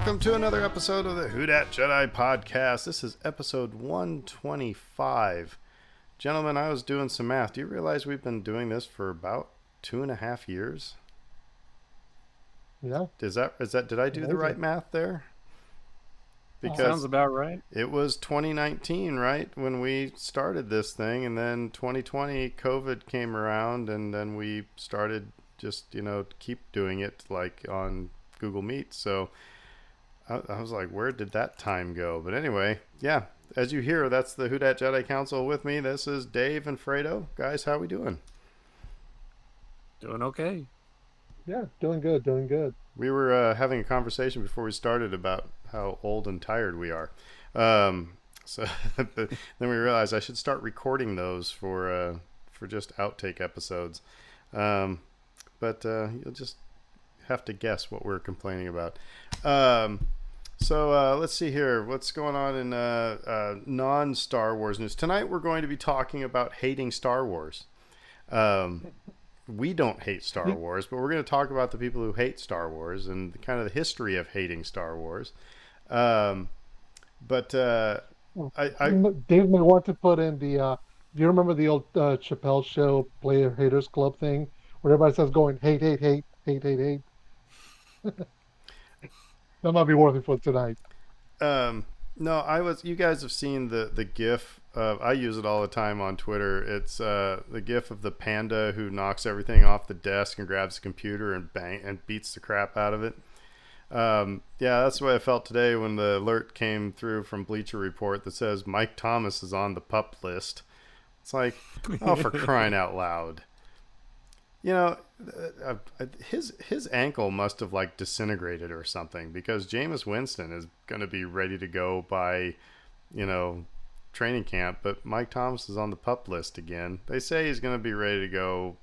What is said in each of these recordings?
welcome to another episode of the Who Dat Jedi podcast. This is episode 125. Gentlemen, I was doing some math. Do you realize we've been doing this for about 2.5 years? Yeah. Did I do the right math there? Because sounds about right. It was 2019, right, when we started this thing, and then 2020 COVID came around, and then we started just, keep doing it like on Google Meet. So I was like, where did that time go? But anyway, yeah, as you hear, that's the Who Dat Jedi Council with me. This is Dave and Fredo. Guys, how we doing? Doing okay. Yeah, doing good. We were having a conversation before we started about how old and tired we are. So then we realized I should start recording those for just outtake episodes. But you'll just have to guess what we're complaining about. So let's see here. What's going on in non-Star Wars news? Tonight we're going to be talking about hating Star Wars. We don't hate Star Wars, but we're going to talk about the people who hate Star Wars and kind of the history of hating Star Wars. I Dave may want to put in the. Do you remember the old Chappelle Show Player Haters Club thing, where everybody says going hate. That might be worth it for tonight. No, you guys have seen the GIF. I use it all the time on Twitter. It's the GIF of the panda who knocks everything off the desk and grabs the computer and beats the crap out of it. Yeah, that's the way I felt today when the alert came through from Bleacher Report that says Mike Thomas is on the pup list. It's like, oh, for crying out loud. His ankle must have like disintegrated or something, because Jameis Winston is going to be ready to go by, training camp, but Mike Thomas is on the pup list again. They say he's going to be ready to go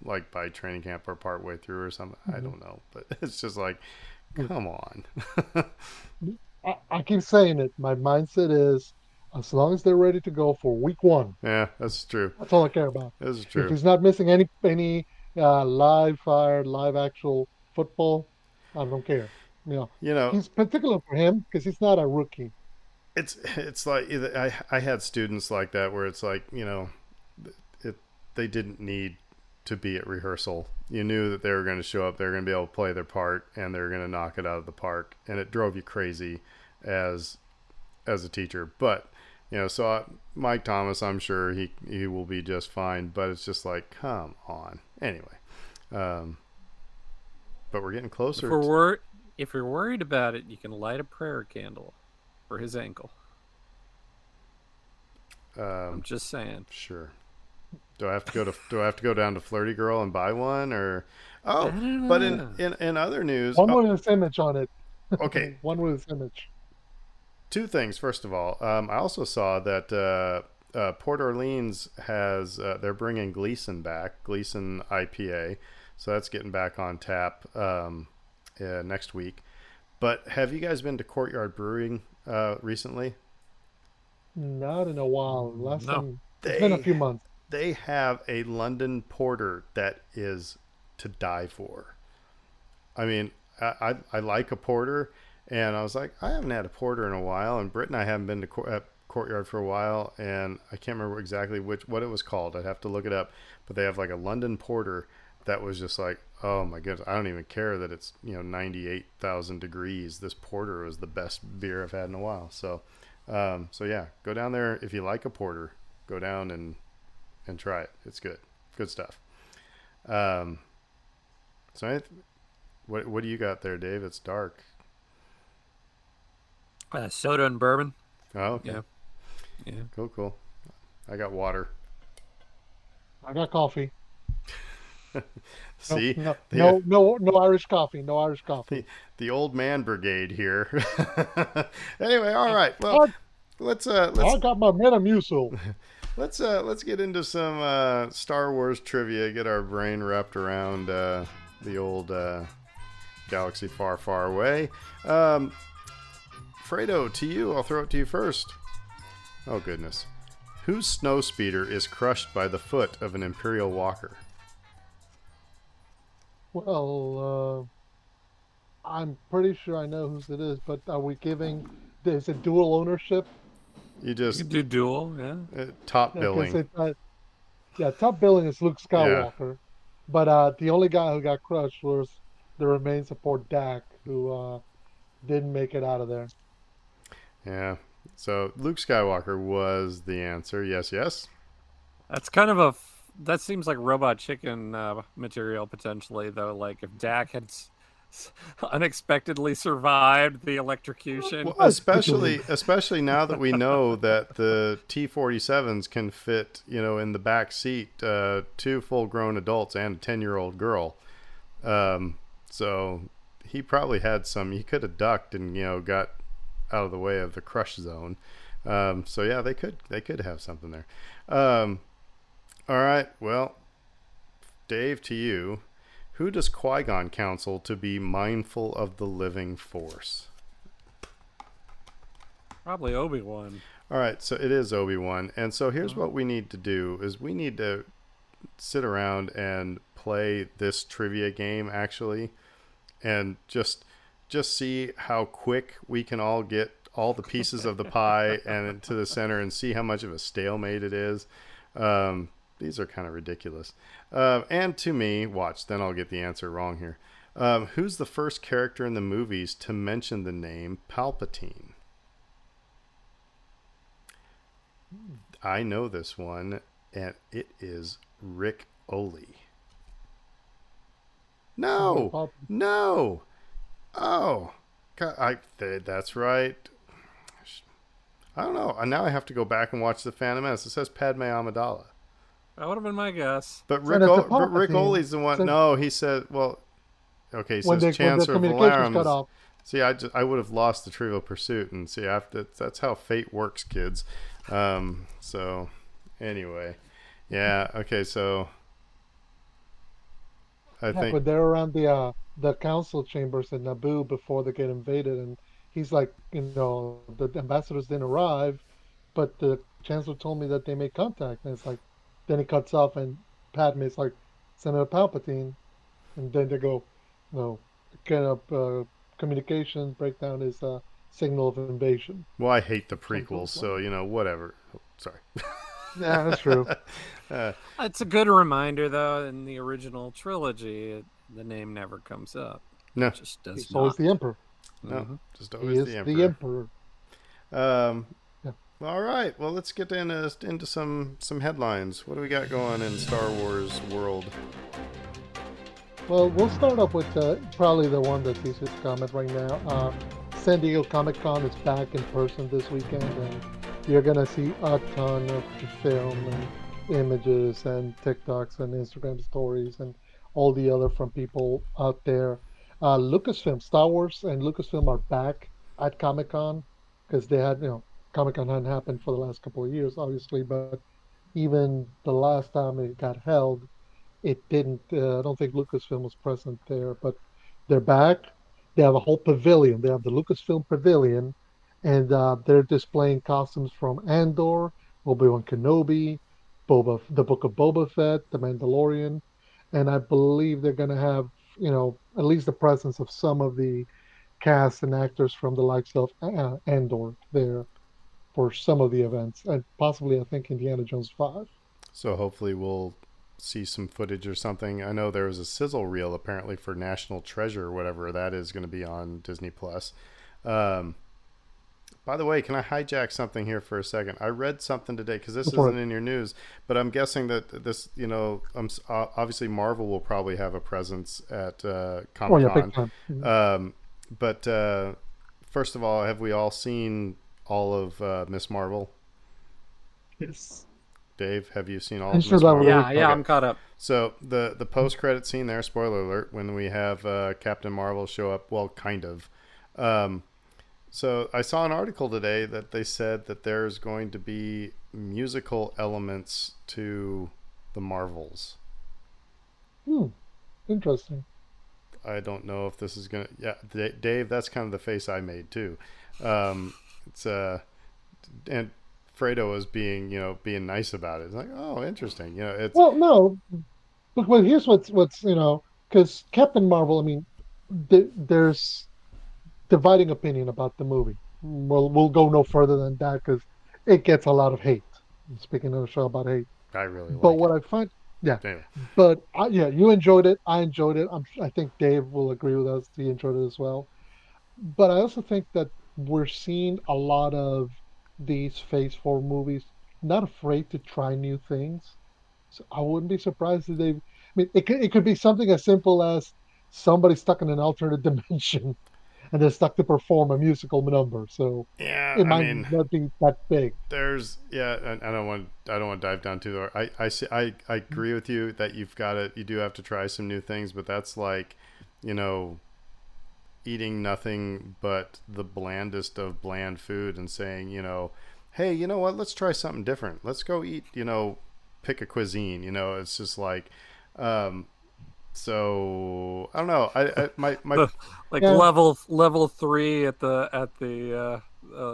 like by training camp or partway through or something. Mm-hmm. I don't know, but it's just like, come on. I keep saying it. My mindset is, as long as they're ready to go for week one. Yeah, that's true. That's all I care about. This is true. If he's not missing any live actual football, I don't care. He's particular for him because he's not a rookie. It's like I had students like that where it's like, they didn't need to be at rehearsal. You knew that they were going to show up, they were going to be able to play their part, and they were going to knock it out of the park, and it drove you crazy as a teacher. But Mike Thomas, I'm sure he will be just fine, but it's just like, come on. Anyway, but we're getting closer. If you're worried about it, you can light a prayer candle for his ankle. I'm just saying. Sure. Do I have to go down to Flirty Girl and buy one, or? Oh, but in other news, one with his image on it. Okay. One with his image. Two things. First of all, I also saw that Port Orleans has they're bringing Gleason back, Gleason IPA, so that's getting back on tap next week. But have you guys been to Courtyard Brewing recently? Not in a while. It's been a few months. They have a London Porter that is to die for. I mean, I like a porter. And I was like, I haven't had a porter in a while. And Britt and I haven't been to Courtyard for a while. And I can't remember exactly what it was called. I'd have to look it up. But they have like a London Porter that was just like, oh my goodness, I don't even care that it's 98,000 degrees. This porter was the best beer I've had in a while. So yeah, go down there if you like a porter. Go down and try it. It's good stuff. What do you got there, Dave? It's dark. Soda and bourbon. Oh, okay. Yeah. Cool. I got water. I got coffee. See? No Irish coffee. No Irish coffee. The old man brigade here. Anyway, all right. Well, let's. I got my Metamucil. Let's get into some Star Wars trivia. Get our brain wrapped around the old galaxy far, far away. Fredo, to you. I'll throw it to you first. Oh, goodness. Whose snowspeeder is crushed by the foot of an Imperial Walker? Well, I'm pretty sure I know whose it is, but are we giving? Is it dual ownership? You You just can do dual, yeah. top Because billing. yeah, top billing is Luke Yeah, Skywalker, but the only guy who got crushed was the remains of poor Dak, who didn't make it out of there. yeah. So Luke Skywalker was the answer. Yes, yes. That's kind of that seems like Robot Chicken material potentially, though. Like if Dak had unexpectedly survived the electrocution. Well, especially now that we know that the T-47s can fit, in the back seat, two full-grown adults and a 10-year-old girl. So he probably had some. He could have ducked and got out of the way of the crush zone. So yeah, they could have something there. All right. Well, Dave, to you. Who does Qui-Gon counsel to be mindful of the living force? Probably Obi-Wan. All right, so it is Obi-Wan. And so here's what we need to do is we need to sit around and play this trivia game actually and just see how quick we can all get all the pieces of the pie and to the center and see how much of a stalemate it is. These are kind of ridiculous. And to me, watch, then I'll get the answer wrong here. Who's the first character in the movies to mention the name Palpatine? I know this one, and it is Rick Oley. No! Oh, God, that's right. I don't know. Now I have to go back and watch The Phantom Menace. It says Padme Amidala. That would have been my guess. But Rick Oley's the one. No, he said. Well, okay. He says Chancellor Valorum. See, I would have lost the Trivial Pursuit, and see, that's how fate works, kids. So, anyway, yeah. Okay, so I think. But they're around the council chambers in Naboo before they get invaded, and he's like, the ambassadors didn't arrive, but the chancellor told me that they made contact, and it's like. Then he cuts off, and Padme's like, Senator Palpatine. And then they go, kind of communication breakdown is a signal of invasion. Well, I hate the prequels, so, whatever. Oh, sorry. Yeah, that's true. It's a good reminder, though, in the original trilogy, the name never comes up. No. It just does He's not. always the Emperor. No, just always the Emperor. All right, well, let's get into some headlines. What do we got going in Star Wars world? Well, we'll start off with probably the one that's easiest to comment right now. San Diego Comic-Con is back in person this weekend, and you're going to see a ton of film and images and TikToks and Instagram stories and all the other from people out there. Lucasfilm, Star Wars and Lucasfilm are back at Comic-Con because they had, Comic-Con hadn't happened for the last couple of years, obviously, but even the last time it got held, it didn't. I don't think Lucasfilm was present there, but they're back. They have a whole pavilion. They have the Lucasfilm Pavilion, and they're displaying costumes from Andor, Obi-Wan Kenobi, the Book of Boba Fett, The Mandalorian, and I believe they're going to have, at least the presence of some of the cast and actors from the likes of Andor there for some of the events, and possibly I think Indiana Jones 5. So hopefully we'll see some footage or something. I know there was a sizzle reel apparently for National Treasure or whatever that is going to be on Disney Plus. By the way, can I hijack something here for a second? I read something today because this isn't in your news, but I'm guessing that this, obviously Marvel will probably have a presence at Comic-Con. But first of all, have we all seen all of Miss Marvel? Yes. Dave, have you seen all of Miss Marvel? Yeah, okay. I'm caught up. So the post-credit scene there, spoiler alert, when we have Captain Marvel show up, well, kind of. So I saw an article today that they said that there's going to be musical elements to the Marvels. Interesting. I don't know if this is going to... Yeah, Dave, that's kind of the face I made, too. It's and Fredo was being nice about it. It's like, oh, interesting. It's well, no, but here's what's because Captain Marvel. I mean, there's dividing opinion about the movie. We'll go no further than that because it gets a lot of hate. Speaking of a show about hate, I really but like what it. I find, yeah, Anyway, yeah, you enjoyed it. I enjoyed it. I think Dave will agree with us. He enjoyed it as well. But I also think that we're seeing a lot of these Phase 4 movies not afraid to try new things. So I wouldn't be surprised if they. I mean, it could be something as simple as somebody stuck in an alternate dimension and they're stuck to perform a musical number. So yeah, it I might mean, not be that big. there's yeah, and I don't want to dive down too far. I see I agree with you that you do have to try some new things, but that's like, you know, eating nothing but the blandest of bland food and saying, you know, hey, you know what? Let's try something different. Let's go eat, you know, pick a cuisine. You know, it's just like, um, so I don't know. My like Yeah, level 3 at the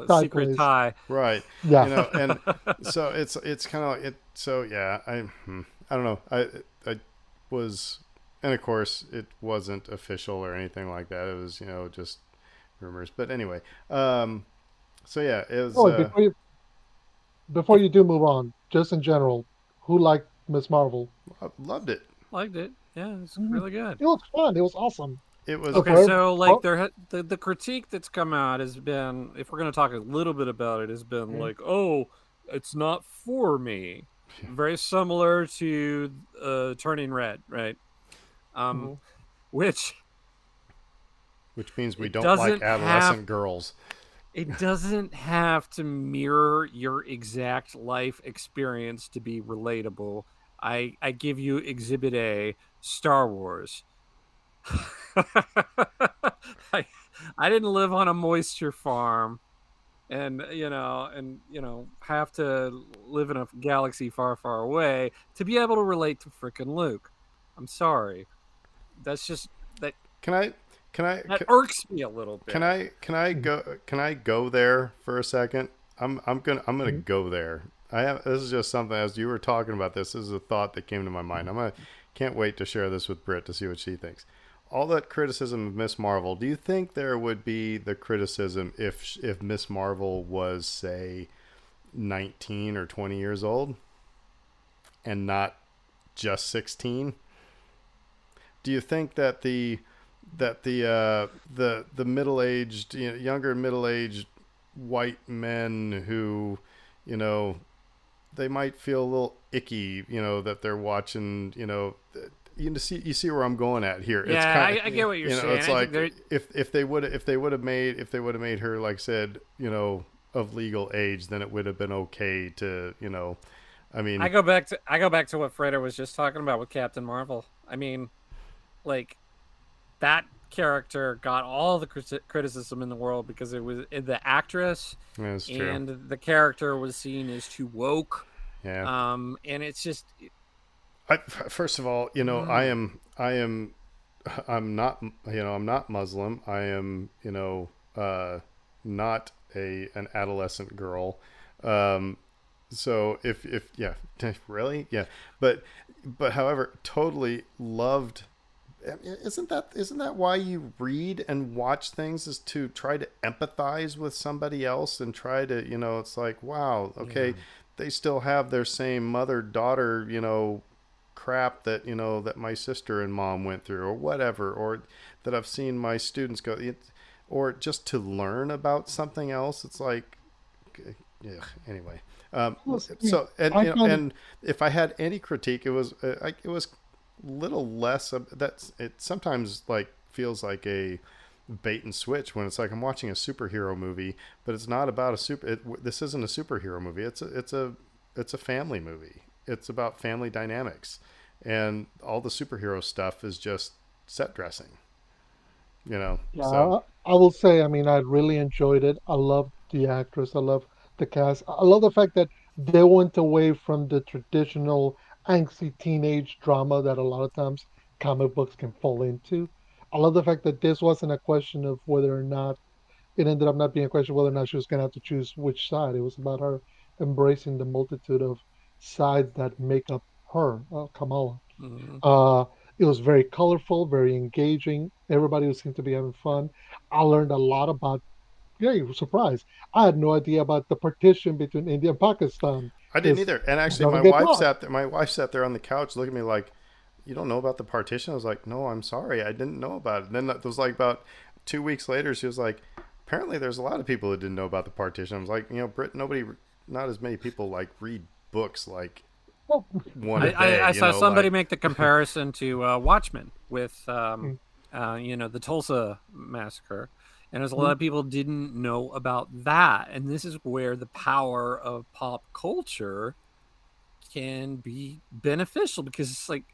Thai secret place. tie. right, Yeah. you know, and so it's kind of it. So yeah, I don't know. I was, and of course it wasn't official or anything like that. It was, you know, just rumors. But anyway, so yeah, it was. Oh, wait, before If you do move on, just in general, who liked Miss Marvel? I loved it. liked it, yeah, it's Mhm. really good. It was fun. It was awesome. It was So Okay, for so like oh, the critique that's come out has been, if we're going to talk a little bit about it, has been like, oh, it's not for me. Very similar to Turning Red, right? Um, mhm. which which means we it don't like doesn't have adolescent girls. it doesn't have to mirror your exact life experience to be relatable. I give you Exhibit A, Star Wars. I, I didn't live on a moisture farm and have to live in a galaxy far far away to be able to relate to frickin' Luke. I'm sorry. That's just that Can I? Can I? that irks me a little Can bit. I? Can I go? Can I go there for a second? I'm gonna Mhm. go there. I have. This is just something as you were talking about this. This is a thought that came to my mind. Can't wait to share this with Britt to see what she thinks. All that criticism of Miss Marvel. Do you think there would be the criticism if Miss Marvel was say 19 or 20 years old and not just 16? Do you think that the middle aged, you know, younger middle aged white men who, you know, they might feel a little icky, you know, that they're watching, you see where I'm going at here. It's Yeah, kind of, I get what you're you know, saying. it's I think like there. if they would have made her, like said, you know, of legal age, then it would have been okay to, you know, I mean, I go back to what Freda was just talking about with Captain Marvel. I mean, like that character got all the criticism in the world because it was the actress that's true. and the character was seen as too woke. Yeah. And it's just First of all, you know, I'm not, you know, I'm not Muslim. I am, you know, not an adolescent girl. Um, so if yeah, really, yeah, but however, totally loved. Isn't that why you read and watch things, is to try to empathize with somebody else and try to, you know, it's like, wow, yeah. okay, they still have their same mother daughter, you know, crap that, you know, that my sister and mom went through or whatever, or that I've seen my students go, or just to learn about something else. It's like, yeah, anyway. Plus, So and I you know, find it. and if I had any critique, it was little less of that's it. Sometimes like feels like a bait and switch when it's like I'm watching a superhero movie, but it's not about a this isn't a superhero movie. It's a family movie. It's about family dynamics, and all the superhero stuff is just set dressing. You know, Yeah, so I will say. I mean, I really enjoyed it. I love the actress. I love the cast. I love the fact that they went away from the traditional angsty teenage drama that a lot of times comic books can fall into. I love the fact that this wasn't a question of whether or not it ended up not being a question of whether or not she was going to have to choose which side. It was about her embracing the multitude of sides that make up her, Kamala. Mhm. Uh, It was very colorful, very engaging. Everybody seemed to be having fun. I learned a lot about, yeah, you were surprised. I had no idea about the partition between India and Pakistan. I didn't This either. And actually, doesn't get taught. My wife sat there on the couch, looking at me like, "You don't know about the partition?" I was like, "No, I'm sorry, I didn't know about it." And then it was like about 2 weeks later, she was like, "Apparently, there's a lot of people that didn't know about the partition." I was like, Brit, not as many people like read books like Well, one a day. I saw somebody make the comparison to Watchmen with mm, the Tulsa massacre, and there's a lot mm, of people didn't know about that, and this is where the power of pop culture can be beneficial, because it's like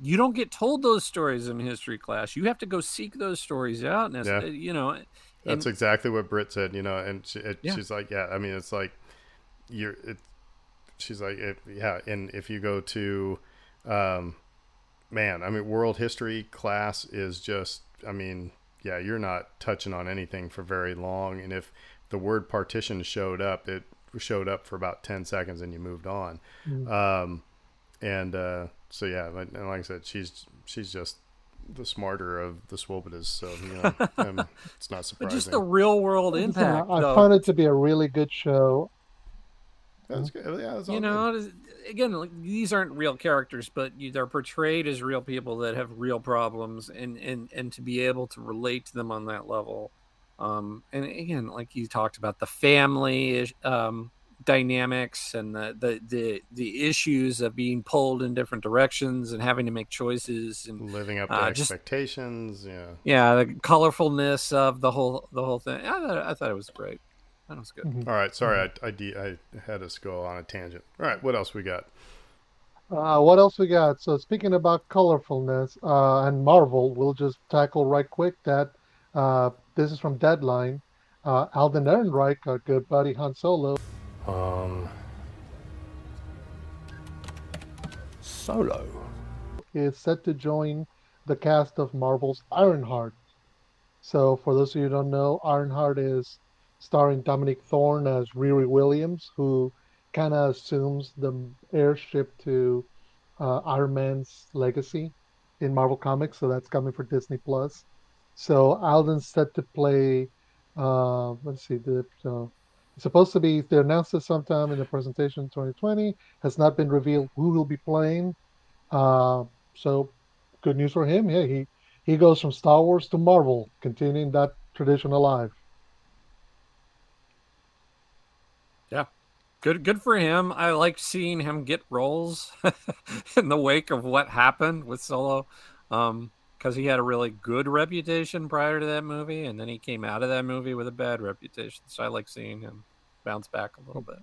you don't get told those stories in history class. You have to go seek those stories out, and Yeah, that's and exactly what Brit said. And yeah, she's like, "Yeah, I mean, it's like you're." She's like, "Yeah," and if you go to, um, man, I mean, world history class is just, I mean, yeah, you're not touching on anything for very long. And if the word partition showed up, it showed up for about 10 seconds and you moved on. mm. Um, and so, yeah, and like I said, she's just the smarter of the Swobodas. So, it's not but just the surprising. real world Listen, impact, I though. found it to be a really good show. That's Mm, good. Yeah, it's You all good. know, again, like, these aren't real characters, but they're portrayed as real people that have real problems, and to be able to relate to them on that level. And again, like you talked about the family dynamics, and the issues of being pulled in different directions and having to make choices, and Living up to just expectations. Yeah. yeah, the colorfulness of the whole thing. I thought it was great. That was good. mhm, All right. mhm. Sorry, I had us go on a tangent. All right. What else we got? What else we got? So speaking about colorfulness and Marvel, we'll just tackle right quick that this is from Deadline. Alden Ehrenreich, our good buddy Han Solo, Um, Solo. is set to join the cast of Marvel's Ironheart. So for those of you who don't know, Ironheart is starring Dominic Thorne as Riri Williams, who kind of assumes the heirship to Iron Man's legacy in Marvel Comics. So that's coming for Disney Plus. So Alden's set to play. Let's see. It's supposed to be. They announced it sometime in the presentation in 2020. Has not been revealed who will be playing. So good news for him. Yeah, he goes from Star Wars to Marvel, continuing that tradition alive. Yeah. Good for him. I like seeing him get roles in the wake of what happened with Solo. Because he had a really good reputation prior to that movie, and then he came out of that movie with a bad reputation. So I like seeing him bounce back a little bit.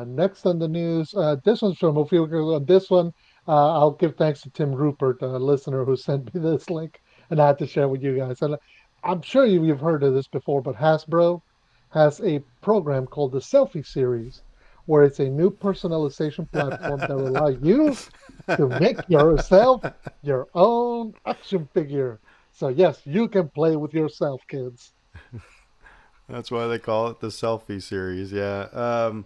Next on the news, this one's from a few weeks ago. This one, I'll give thanks to Tim Rupert, a listener who sent me this link, and I had to share with you guys. And I'm sure you've heard of this before, but Hasbro has a program called the Selfie Series, where it's a new personalization platform that will allow you to make yourself your own action figure. So yes, you can play with yourself, kids. That's why they call it the selfie series. Yeah.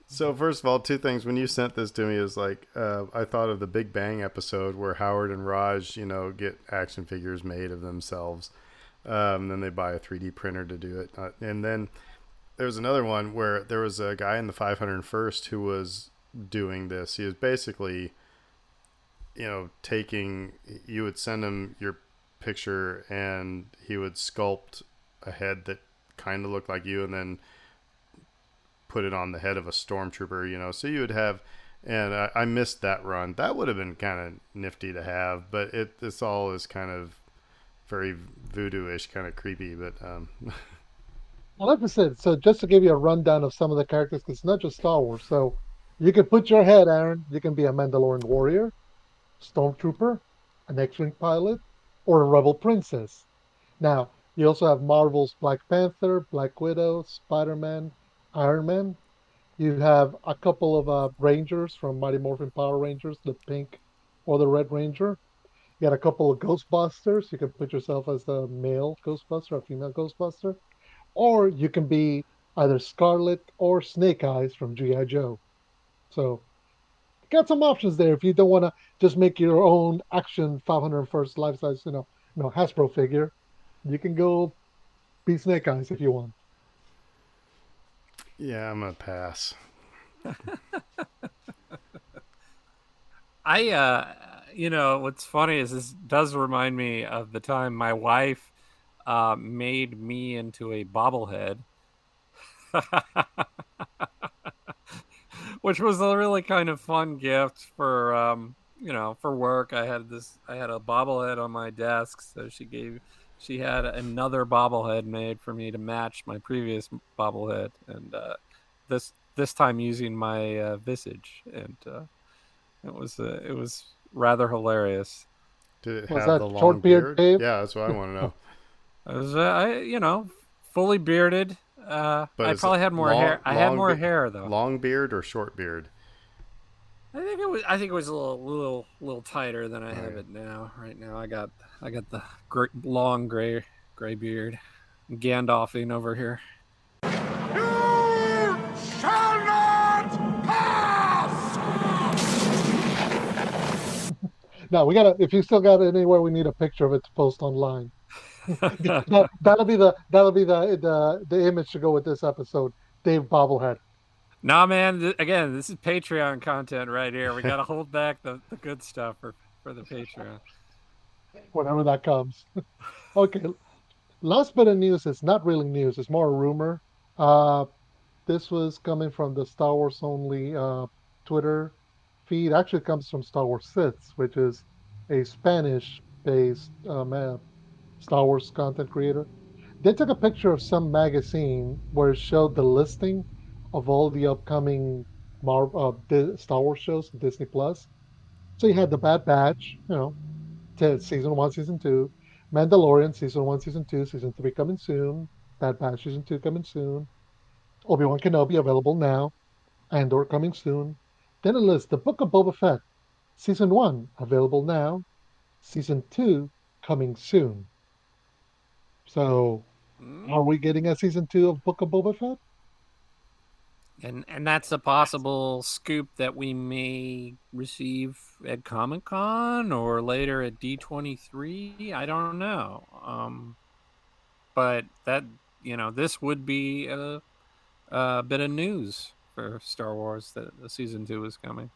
So first of all, two things. When you sent this to me, is like I thought of the Big Bang episode where Howard and Raj, get action figures made of themselves. Then they buy a 3D printer to do it, and then there was another one where there was a guy in the 501st who was doing this. He was basically, taking. You would send him your picture, and he would sculpt a head that kind of looked like you, and then put it on the head of a stormtrooper. So you would have, and I missed that run. That would have been kind of nifty to have, but this all is kind of very voodoo-ish, kind of creepy. But Well, like I said, so just to give you a rundown of some of the characters, because it's not just Star Wars. So you can put your head, Aaron. You can be a Mandalorian warrior, stormtrooper, an X-wing pilot, or a rebel princess. Now, you also have Marvel's Black Panther, Black Widow, Spider-Man, Iron Man. You have a couple of Rangers from Mighty Morphin Power Rangers, the pink or the red Ranger. You got a couple of Ghostbusters. You can put yourself as a male Ghostbuster, a female Ghostbuster, or you can be either Scarlet or Snake Eyes from G.I. Joe. So got some options there if you don't want to just make your own action 501st life size, Hasbro figure. You can go be Snake Eyes if you want. Yeah, I'm gonna pass. What's funny is this does remind me of the time my wife made me into a bobblehead, which was a really kind of fun gift for work. I had a bobblehead on my desk, so she had another bobblehead made for me to match my previous bobblehead, and this time using my visage, and it was rather hilarious. Did it Was have that the long short beard, beard? Dave? Yeah, that's what I want to know. I was fully bearded. But I is it probably had more long, hair. I had more hair though. long beard or short beard? I think it was a little tighter than I have it now. Right now, I got the long gray beard, Gandalfing over here. You shall not pass! No, we gotta. If you still got it anywhere, we need a picture of it to post online. That'll be the image to go with this episode. Dave bobblehead. Nah, man. Again, this is Patreon content right here. We gotta hold back the good stuff for the Patreon. Whenever that comes. Okay. Last bit of news is not really news. It's more a rumor. This was coming from the Star Wars Only Twitter feed. Actually, comes from Star Wars Sits, which is a Spanish-based Star Wars content creator. They took a picture of some magazine where it showed the listing of all the upcoming Star Wars shows on Disney Plus. So you had the Bad Batch, season 1, season 2, Mandalorian season 1, season 2, season 3 coming soon, Bad Batch season 2 coming soon, Obi-Wan Kenobi available now, Andor coming soon. Then it lists the Book of Boba Fett season 1 available now, season 2 coming soon. So, are we getting a season 2 of Book of Boba Fett? And that's a possible scoop that we may receive at Comic-Con or later at D23. I don't know. But that this would be a bit of news for Star Wars that the season 2 is coming.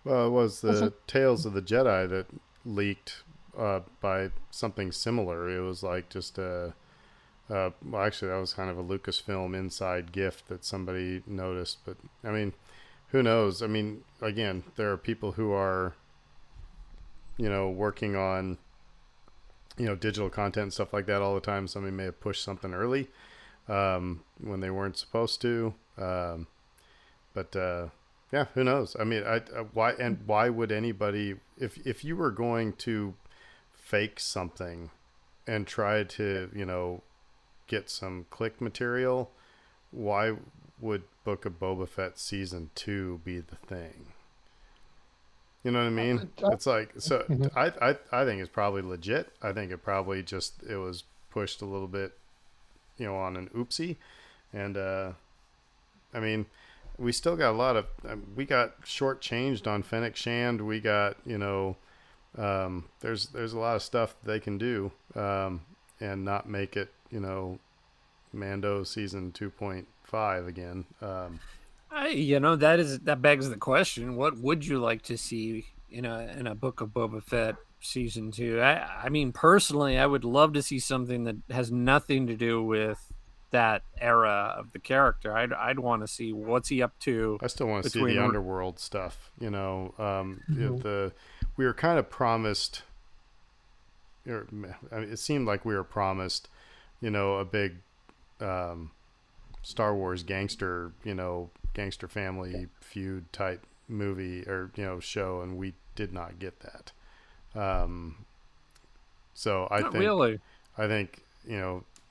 Well, it was the Tales of the Jedi that leaked by something similar. It was like just well, actually, that was kind of a Lucasfilm inside gift that somebody noticed. But, I mean, who knows? I mean, again, there are people who are, working on, digital content and stuff like that all the time. Somebody may have pushed something early when they weren't supposed to. But yeah, who knows? I mean, why would anybody, if you were going to fake something and try to, get some click material, why would Book of Boba Fett season 2 be the thing? You know what I mean? It's like, so I think it's probably legit. I think it probably it was pushed a little bit, on an oopsie. And, I mean, we still got a lot of, we got shortchanged on Fennec Shand. We got, there's a lot of stuff they can do, and not make it, Mando season 2.5 again. That begs the question: what would you like to see in a Book of Boba Fett season 2? I mean, personally, I would love to see something that has nothing to do with that era of the character. I'd want to see what's he up to. I still want to see the underworld stuff. We were kind of promised. It seemed like we were promised, a big Star Wars gangster family feud type movie or show, and we did not get that. So I think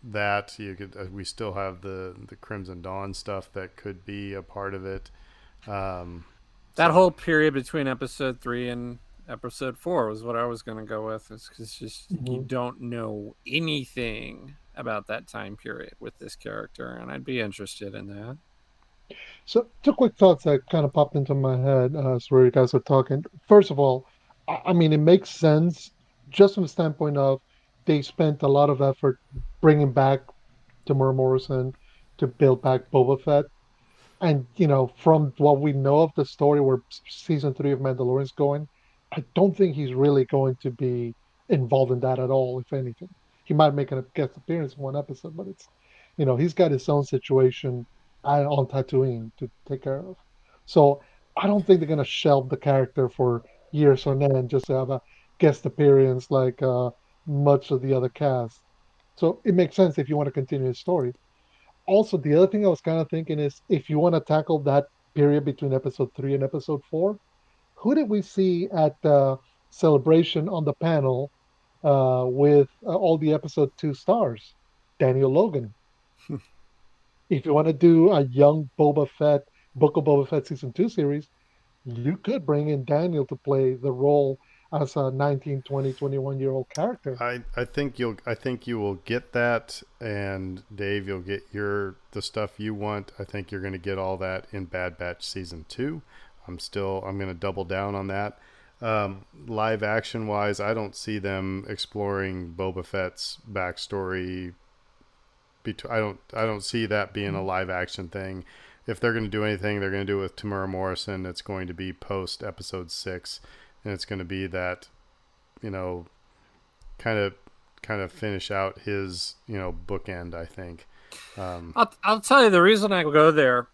that you could. We still have the Crimson Dawn stuff that could be a part of it. That whole period between episode 3 and episode 4 was what I was going to go with. It's just you don't know anything about that time period with this character, and I'd be interested in that. So, two quick thoughts that kind of popped into my head as where you guys were talking. First of all, I mean, it makes sense just from the standpoint of they spent a lot of effort bringing back Tamura Morrison to build back Boba Fett. And, from what we know of the story where season three of Mandalorian's going, I don't think he's really going to be involved in that at all, if anything. He might make a guest appearance in one episode, but he's got his own situation on Tatooine to take care of. So I don't think they're going to shelve the character for years on end just to have a guest appearance like much of the other cast. So it makes sense if you want to continue his story. Also, the other thing I was kind of thinking is if you want to tackle that period between episode three and episode four, who did we see at the celebration on the panel with all the episode two stars? Daniel Logan. If you want to do a young Boba Fett, Book of Boba Fett season two series, you could bring in Daniel to play the role as a 19, 20, 21-year-old character. I think you will get that, and Dave, you'll get the stuff you want. I think you're going to get all that in Bad Batch season 2. I'm going to double down on that. Live action wise, I don't see them exploring Boba Fett's backstory. I don't see that being a live action thing. If they're going to do anything, they're going to do it with Tamura Morrison. It's going to be post episode 6, and it's going to be that, you know, kind of finish out his, bookend, I think. I'll tell you the reason I go there,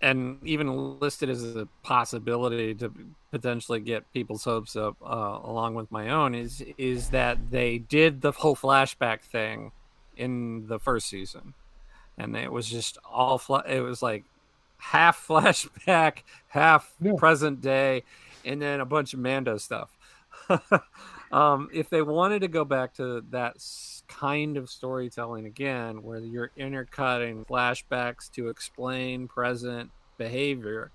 and even listed as a possibility to potentially get people's hopes up along with my own, is that they did the whole flashback thing in the first season, and it was just all it was like half flashback, half present day, and then a bunch of Mando stuff. If they wanted to go back to that kind of storytelling again, where you're intercutting flashbacks to explain present behavior,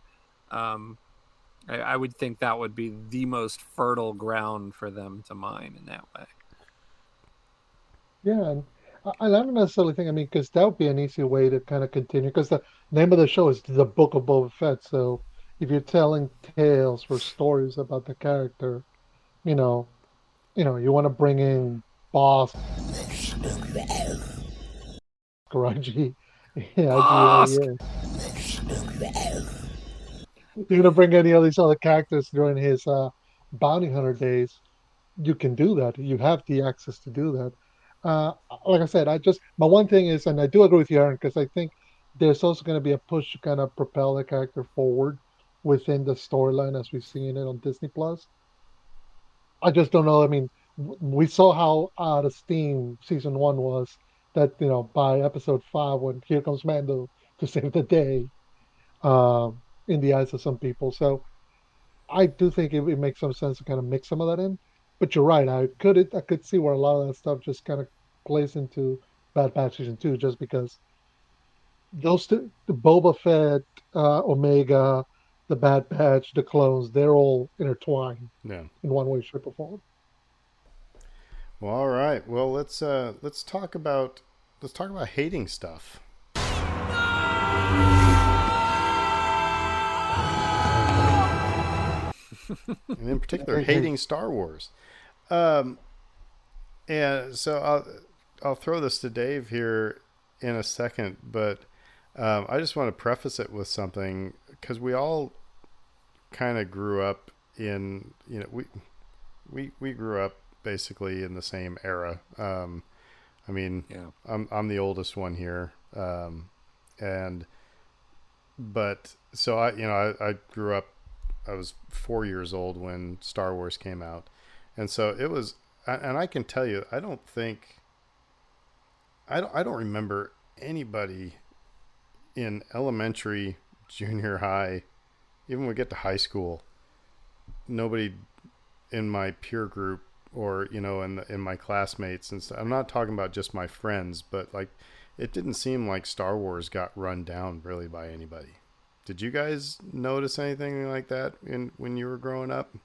I would think that would be the most fertile ground for them to mine in that way. Yeah, and I don't necessarily think, because that would be an easy way to kind of continue, because the name of the show is The Book of Boba Fett. So if you're telling tales or stories about the character, you know, you want to bring in Boss, Karaji, yeah, you're gonna bring any of these other characters during his bounty hunter days. You can do that. You have the access to do that. Uh, like I said, my one thing is, and I do agree with you, Aaron, because I think there's also going to be a push to kind of propel the character forward within the storyline as we've seen it on Disney Plus. I just don't know. I mean, we saw how out of steam season one was. That by episode five, when here comes Mando to save the day, in the eyes of some people. So I do think it makes some sense to kind of mix some of that in. But you're right. I could see where a lot of that stuff just kind of plays into Bad Batch season two, just because those two, the Boba Fett, Omega, the Bad Batch, the clones, they're all intertwined Yeah. in one way, shape, or form. Well, all right. Well, let's talk about hating stuff. And in particular, hating Star Wars. And so I'll throw this to Dave here in a second, but I just want to preface it with something, because we all kind of grew up in, we grew up basically in the same era. I mean, Yeah. I'm the oldest one here, and but so I grew up. I was 4 years old when Star Wars came out, and so it was. And I can tell you, I don't remember anybody in elementary, junior high, even when we get to high school, nobody in my peer group or in my classmates and stuff. I'm not talking about just my friends, but like it didn't seem like Star Wars got run down really by anybody. Did you guys notice anything like that when you were growing up?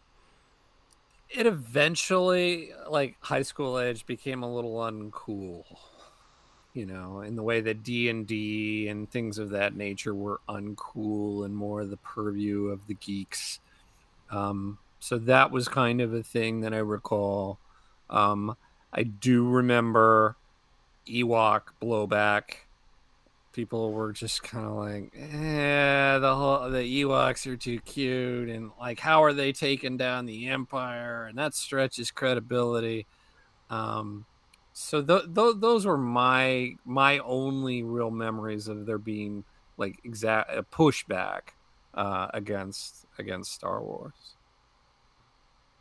It eventually, like high school age, became a little uncool. in the way that D&D and things of that nature were uncool and more the purview of the geeks. So that was kind of a thing that I recall. I do remember Ewok blowback. People were just kind of like, the Ewoks are too cute, and like, how are they taking down the Empire? And that stretches credibility. So those were my only real memories of there being like a pushback against Star Wars.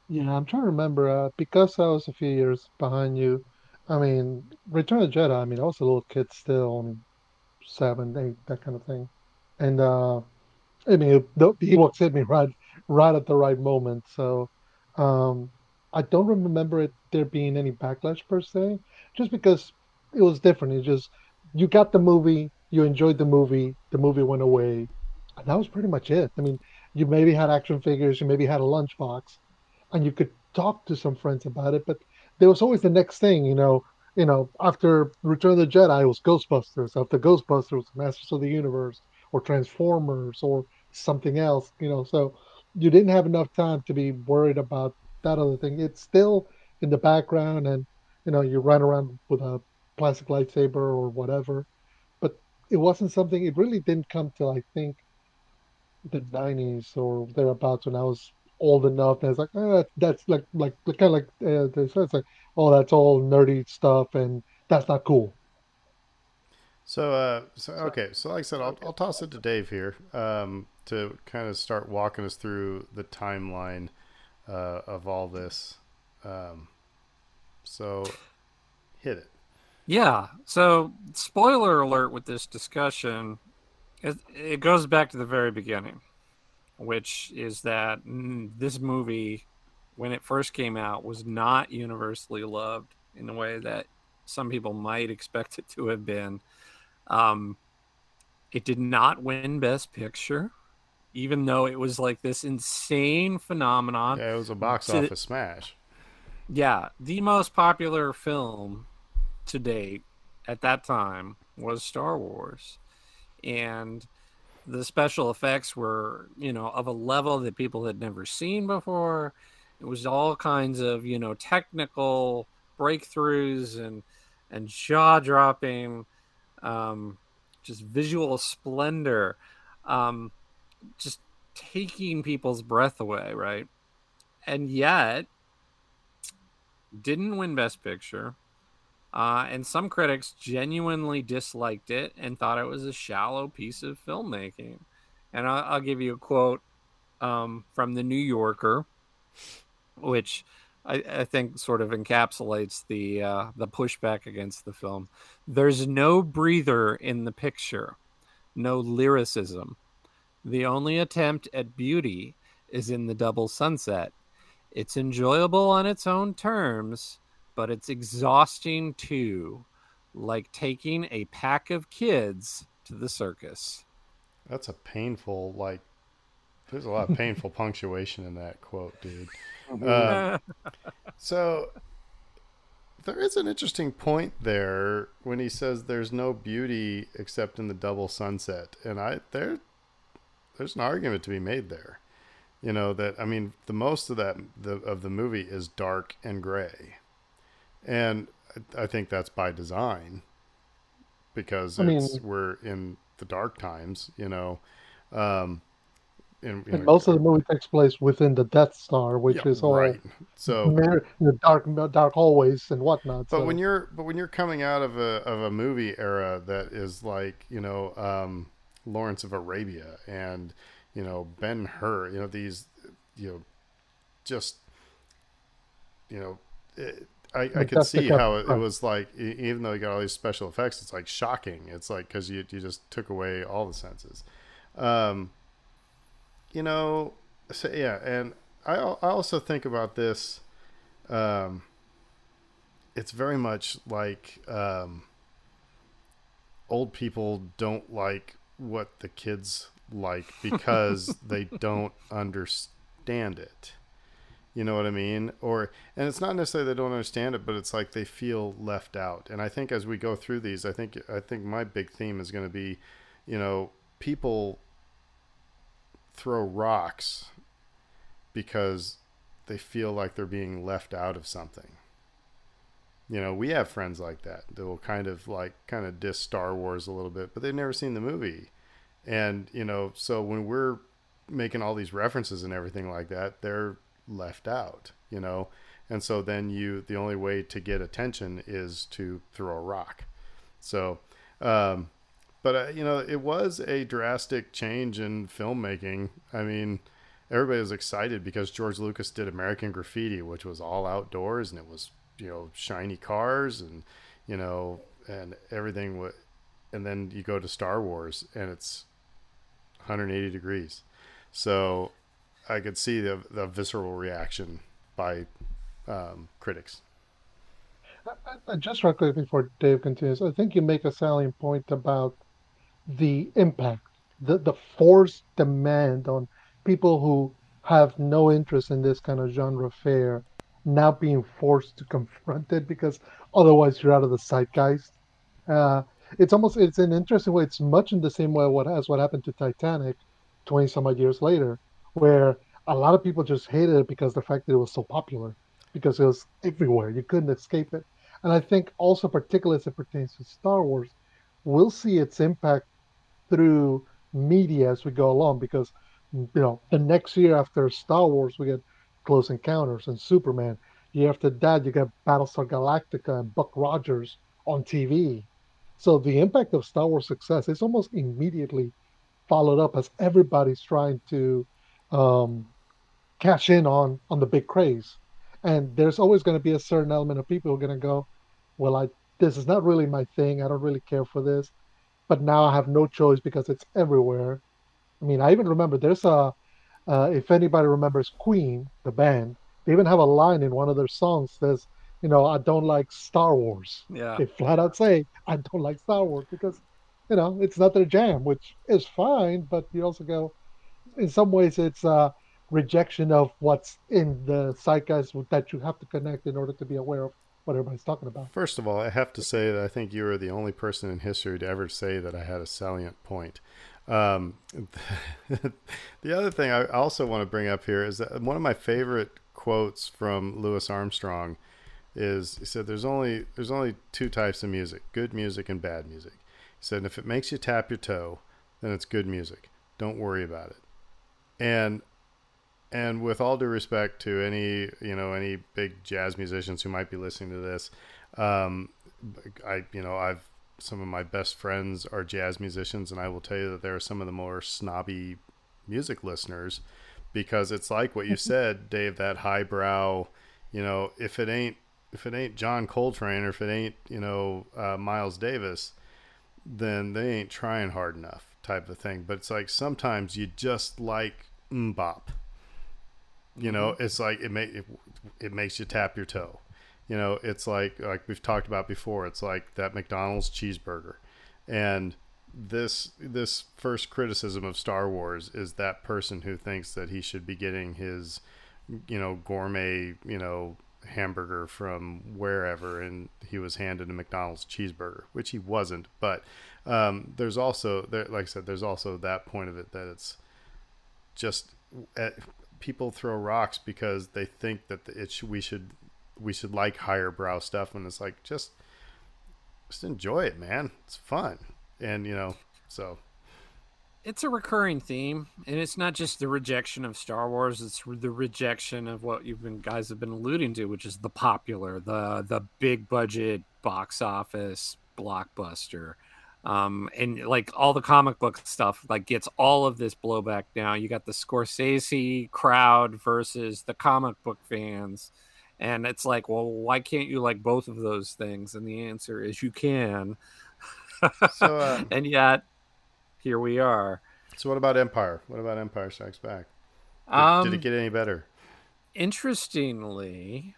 Yeah, I'm trying to remember. Because I was a few years behind you. I mean, Return of the Jedi. I mean, I was a little kid still. I mean, 7, 8, that kind of thing. And I mean, the Ewoks hit me right at the right moment. So, um, I don't remember there being any backlash per se, just because it was different. It just you got the movie, you enjoyed the movie went away, and that was pretty much it. I mean, you maybe had action figures, you maybe had a lunchbox, and you could talk to some friends about it, but there was always the next thing. After Return of the Jedi, it was Ghostbusters. After Ghostbusters, Masters of the Universe, or Transformers, or something else. So you didn't have enough time to be worried about that other thing. It's still in the background, and you run around with a plastic lightsaber or whatever. But it wasn't something. It really didn't come till I think the 90s or thereabouts when I was old enough. And it's like, that's like kind of like it's like, oh, that's all nerdy stuff, and that's not cool. So okay. So like I said, I'll toss it to Dave here to kind of start walking us through the timeline of all this. Um, so hit it. Yeah. So spoiler alert with this discussion, it goes back to the very beginning, which is that this movie, when it first came out, was not universally loved in the way that some people might expect it to have been. Um, it did not win Best Picture, even though it was like this insane phenomenon. Yeah, it was a box office smash. Yeah, the most popular film to date at that time was Star Wars. And the special effects were, of a level that people had never seen before. It was all kinds of, technical breakthroughs and jaw-dropping, just visual splendor, um, just taking people's breath away, right? And yet, didn't win Best Picture. And some critics genuinely disliked it and thought it was a shallow piece of filmmaking. And I'll give you a quote from the New Yorker, which I think sort of encapsulates the pushback against the film. There's no breather in the picture, no lyricism. The only attempt at beauty is in the double sunset. It's enjoyable on its own terms, but it's exhausting too, like taking a pack of kids to the circus. That's a painful, like, there's a lot of painful punctuation in that quote, dude. So there is an interesting point there when he says there's no beauty except in the double sunset, and there's an argument to be made there. That, I mean, the most of the movie is dark and gray, and I think that's by design because we're in the dark times. And most of the movie takes place within the Death Star, which is all right. So the dark hallways and whatnot. But So. when you're coming out of a movie era that is like Lawrence of Arabia and Ben-Hur, these just I could see how it was like, even though you got all these special effects, it's like shocking. It's like because you just took away all the senses. So yeah, and I also think about this. It's very much like old people don't like what the kids like because they don't understand it. You know what I mean? And it's not necessarily they don't understand it, but it's like they feel left out. And I think as we go through these, I think my big theme is going to be, people throw rocks because they feel like they're being left out of something. We have friends like that will kind of diss Star Wars a little bit, but they've never seen the movie. And, so when we're making all these references and everything like that, they're left out, and so then the only way to get attention is to throw a rock. So but it was a drastic change in filmmaking. I mean, everybody was excited because George Lucas did American Graffiti, which was all outdoors, and it was shiny cars and and everything. And then you go to Star Wars and it's 180 degrees. So I could see the visceral reaction by critics. Just real quick before Dave continues, I think you make a salient point about the impact, the forced demand on people who have no interest in this kind of genre fare now being forced to confront it because otherwise you're out of the zeitgeist. Uh, it's an interesting way. It's much in the same way what happened to Titanic 20 some odd years later, where a lot of people just hated it because the fact that it was so popular, because it was everywhere. You couldn't escape it. And I think also, particularly as it pertains to Star Wars, we'll see its impact through media as we go along because the next year after Star Wars we get Close Encounters and Superman. Year after that you get Battlestar Galactica and Buck Rogers on TV. So the impact of Star Wars success is almost immediately followed up as everybody's trying to um, cash in on the big craze. And there's always going to be a certain element of people who are going to go, well, I this is not really my thing. I don't really care for this, but now I have no choice because it's everywhere. I mean, I even remember if anybody remembers Queen, the band, they even have a line in one of their songs that says, I don't like Star Wars. Yeah. They flat out say, I don't like Star Wars because, it's not their jam, which is fine, but you also go, in some ways, it's a rejection of what's in the zeitgeist that you have to connect in order to be aware of what everybody's talking about. First of all, I have to say that I think you are the only person in history to ever say that I had a salient point. Um, the other thing I also want to bring up here is that one of my favorite quotes from Louis Armstrong is he said, "There's only two types of music: good music and bad music." He said, and "If it makes you tap your toe, then it's good music. Don't worry about it." And with all due respect to any big jazz musicians who might be listening to this, I've some of my best friends are jazz musicians, and I will tell you that they're some of the more snobby music listeners because it's like what you said, Dave, that highbrow, if it ain't John Coltrane or if it ain't, Miles Davis, then they ain't trying hard enough type of thing. But it's like sometimes you just like bop. It's like it makes you tap your toe. It's like we've talked about before. It's like that McDonald's cheeseburger, and this first criticism of Star Wars is that person who thinks that he should be getting his, gourmet, hamburger from wherever, and he was handed a McDonald's cheeseburger, which he wasn't. But there's also like I said, there's also that point of it that it's just people throw rocks because they think that we should like higher brow stuff, and it's like just enjoy it, man. It's fun. And so it's a recurring theme, and it's not just the rejection of Star Wars, it's the rejection of what guys have been alluding to, which is the popular, the big budget box office blockbuster. And like all the comic book stuff like gets all of this blowback now. You got the Scorsese crowd versus the comic book fans. And it's like, well, why can't you like both of those things? And the answer is you can. So, and yet here we are. So what about Empire? What about Empire Strikes Back? Did it get any better? Interestingly,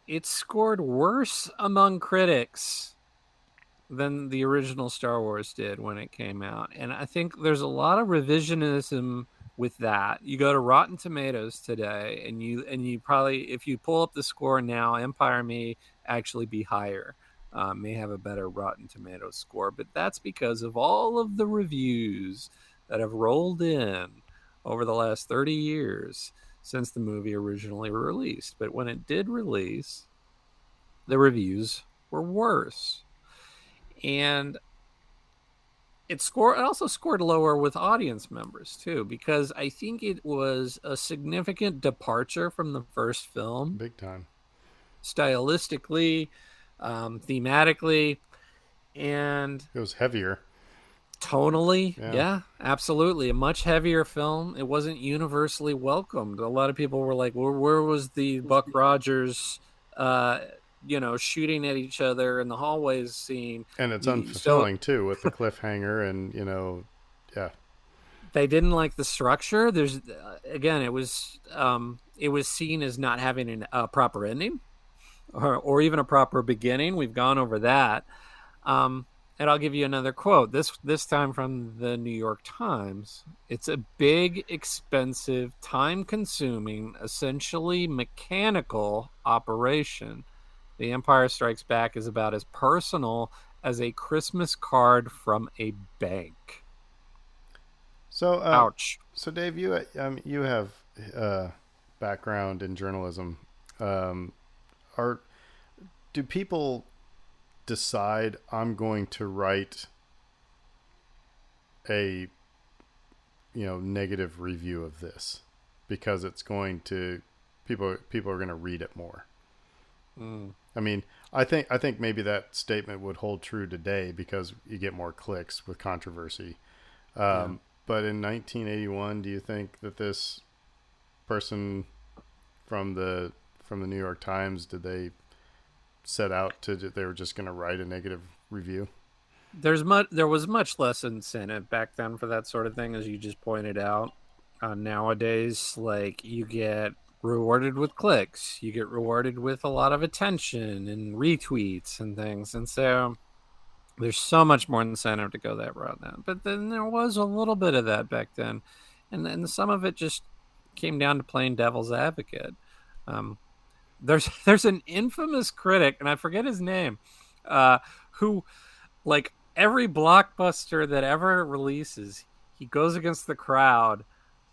it scored worse among critics than the original Star Wars did when it came out. And I think there's a lot of revisionism with that. You go to Rotten Tomatoes today, and you probably, if you pull up the score now, Empire may actually be higher, may have a better Rotten Tomatoes score, but that's because of all of the reviews that have rolled in over the last 30 years since the movie originally released. But when it did release, the reviews were worse. And it also scored lower with audience members too, because I think it was a significant departure from the first film, Big time. stylistically, thematically, and It was heavier. tonally. Yeah. Yeah, absolutely. A much heavier film. It wasn't universally welcomed. A lot of people were like, where was the Buck Rogers, shooting at each other in the hallways scene? And it's You still, unfulfilling too, with the cliffhanger and yeah. they didn't like the structure. There's again, it was seen as not having a proper ending, or even a proper beginning. We've gone over that. And I'll give you another quote. This time from the New York Times. It's a big, expensive, time-consuming, essentially mechanical operation. The Empire Strikes Back is about as personal as a Christmas card from a bank. So, Ouch. So, Dave, you have background in journalism. Do people decide I'm going to write a negative review of this because it's going to people are going to read it more? I mean, I think maybe that statement would hold true today because you get more clicks with controversy. But in 1981, do you think that this person from the New York Times, did they set out they were just going to write a negative review? There was much less incentive back then for that sort of thing, as you just pointed out. Nowadays, like, you get rewarded with clicks, you get rewarded with a lot of attention and retweets and things, and so there's so much more incentive to go that route now. But then there was a little bit of that back then, and then some of it just came down to playing devil's advocate. There's an infamous critic, and I forget his name, who, like, every blockbuster that ever releases, he goes against the crowd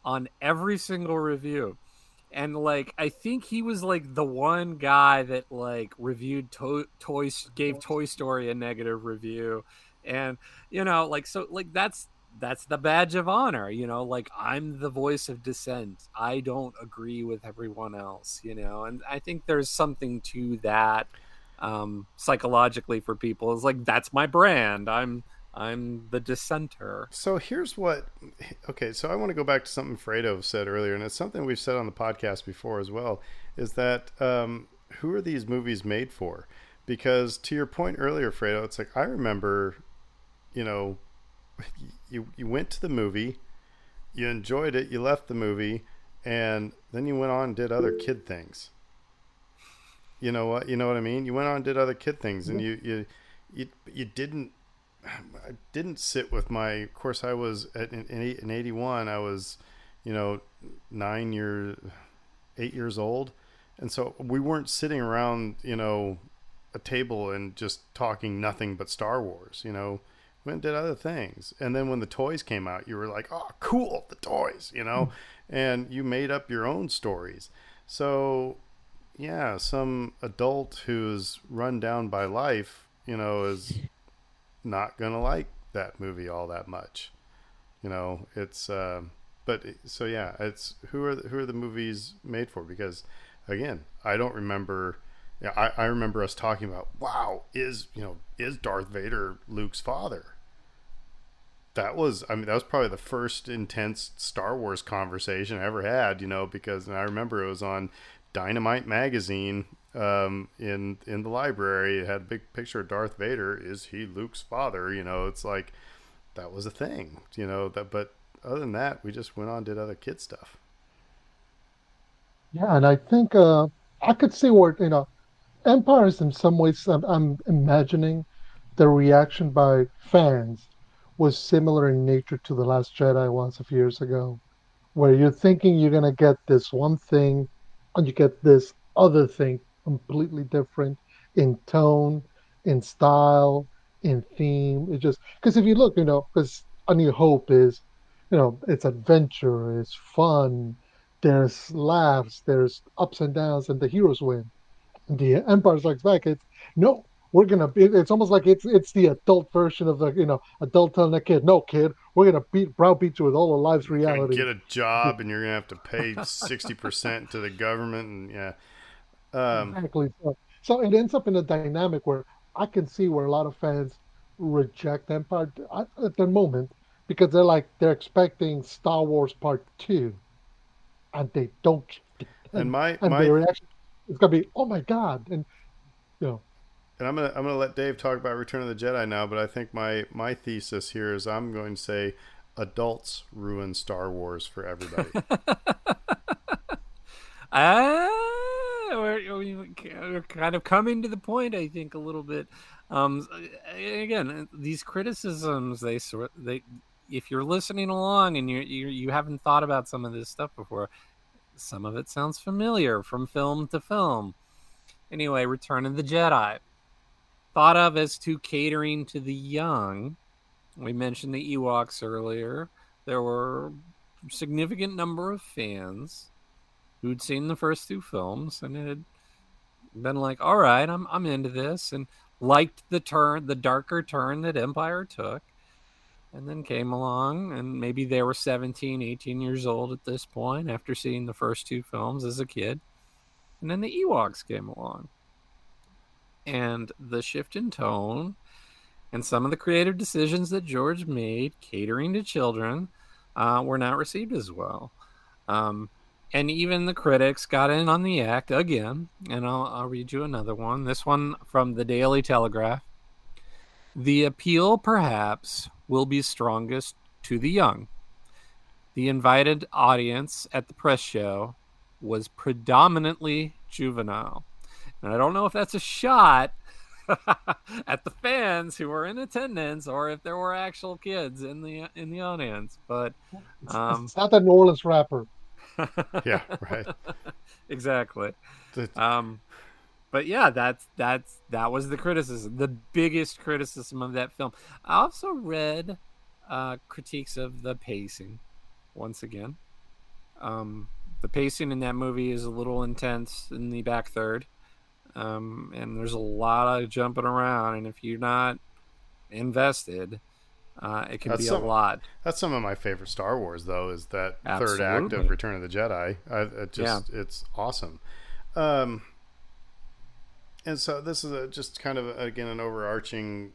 on every single review. And, like, I think he was, like, the one guy that, like, reviewed gave Toy Story a negative review. And, like, so, like, that's the badge of honor, like, I'm the voice of dissent. I don't agree with everyone else, and I think there's something to that, psychologically for people. It's like, that's my brand. I'm the dissenter. So so I want to go back to something Fredo said earlier, and it's something we've said on the podcast before as well, is that who are these movies made for? Because to your point earlier, Fredo, it's like, I remember, you went to the movie, you enjoyed it, you left the movie, and then you went on and did other kid things. You know what I mean? You went on and did other kid things, and you didn't. I didn't sit with of course I was in 81, I was 8 years old, and so we weren't sitting around a table and just talking nothing but Star Wars. We went and did other things, and then when the toys came out, you were like, oh cool, the toys, and you made up your own stories. So yeah, some adult who's run down by life is not gonna like that movie all that much. It's but so yeah, it's who are the movies made for? Because again, I don't remember. I remember us talking about, wow, is Darth Vader Luke's father? That was probably the first intense Star Wars conversation I ever had, because I remember it was on Dynamite magazine, in the library. It had a big picture of Darth Vader. Is he Luke's father? It's like, that was a thing, but other than that, we just went on and did other kid stuff. Yeah, and I think I could see where Empires in some ways. I'm imagining the reaction by fans was similar in nature to The Last Jedi was a few years ago, where you're thinking you're gonna get this one thing, and you get this other thing completely different in tone, in style, in theme. It just because if you look, because A New Hope is, it's adventure, it's fun, there's laughs, there's ups and downs, and the heroes win. The Empire Strikes Back, it's no, we're gonna be. It's almost like it's the adult version of the adult telling a kid, no kid, we're gonna browbeat you with all of life's You're gonna reality. get a job and you're gonna have to pay 60% to the government, and yeah. Um, Exactly. So it ends up in a dynamic where I can see where a lot of fans reject Empire at the moment because they're expecting Star Wars Part Two, and they don't, and my and my their reaction is gonna be, oh my god, and you know. and I'm gonna let Dave talk about Return of the Jedi now, but I think my thesis here is I'm going to say adults ruin Star Wars for everybody. We're kind of coming to the point, I think, a little bit. Again, these criticisms, if you're listening along and you haven't thought about some of this stuff before, some of it sounds familiar from film to film. Anyway, Return of the Jedi, thought of as to catering to the young. We mentioned the Ewoks earlier. There were a significant number of fans who'd seen the first two films and had been like, all right, I'm into this, and liked the darker turn that Empire took, and then came along, and maybe they were 17, 18 years old at this point after seeing the first two films as a kid. And then the Ewoks came along. And the shift in tone and some of the creative decisions that George made catering to children were not received as well. And even the critics got in on the act again. And I'll read you another one. This one from the Daily Telegraph. The appeal, perhaps, will be strongest to the young. The invited audience at the press show was predominantly juvenile. And I don't know if that's a shot at the fans who were in attendance or if there were actual kids in the audience. But It's not the New Orleans rapper. Yeah, right. Exactly. The- But yeah, that was the criticism, the biggest criticism of that film. I also read critiques of the pacing. Once again, the pacing in that movie is a little intense in the back third, and there's a lot of jumping around. And if you're not invested, it can be a lot. That's some of my favorite Star Wars, though, is that third act Absolutely. of Return of the Jedi. It's awesome. And so this is just kind of, again, an overarching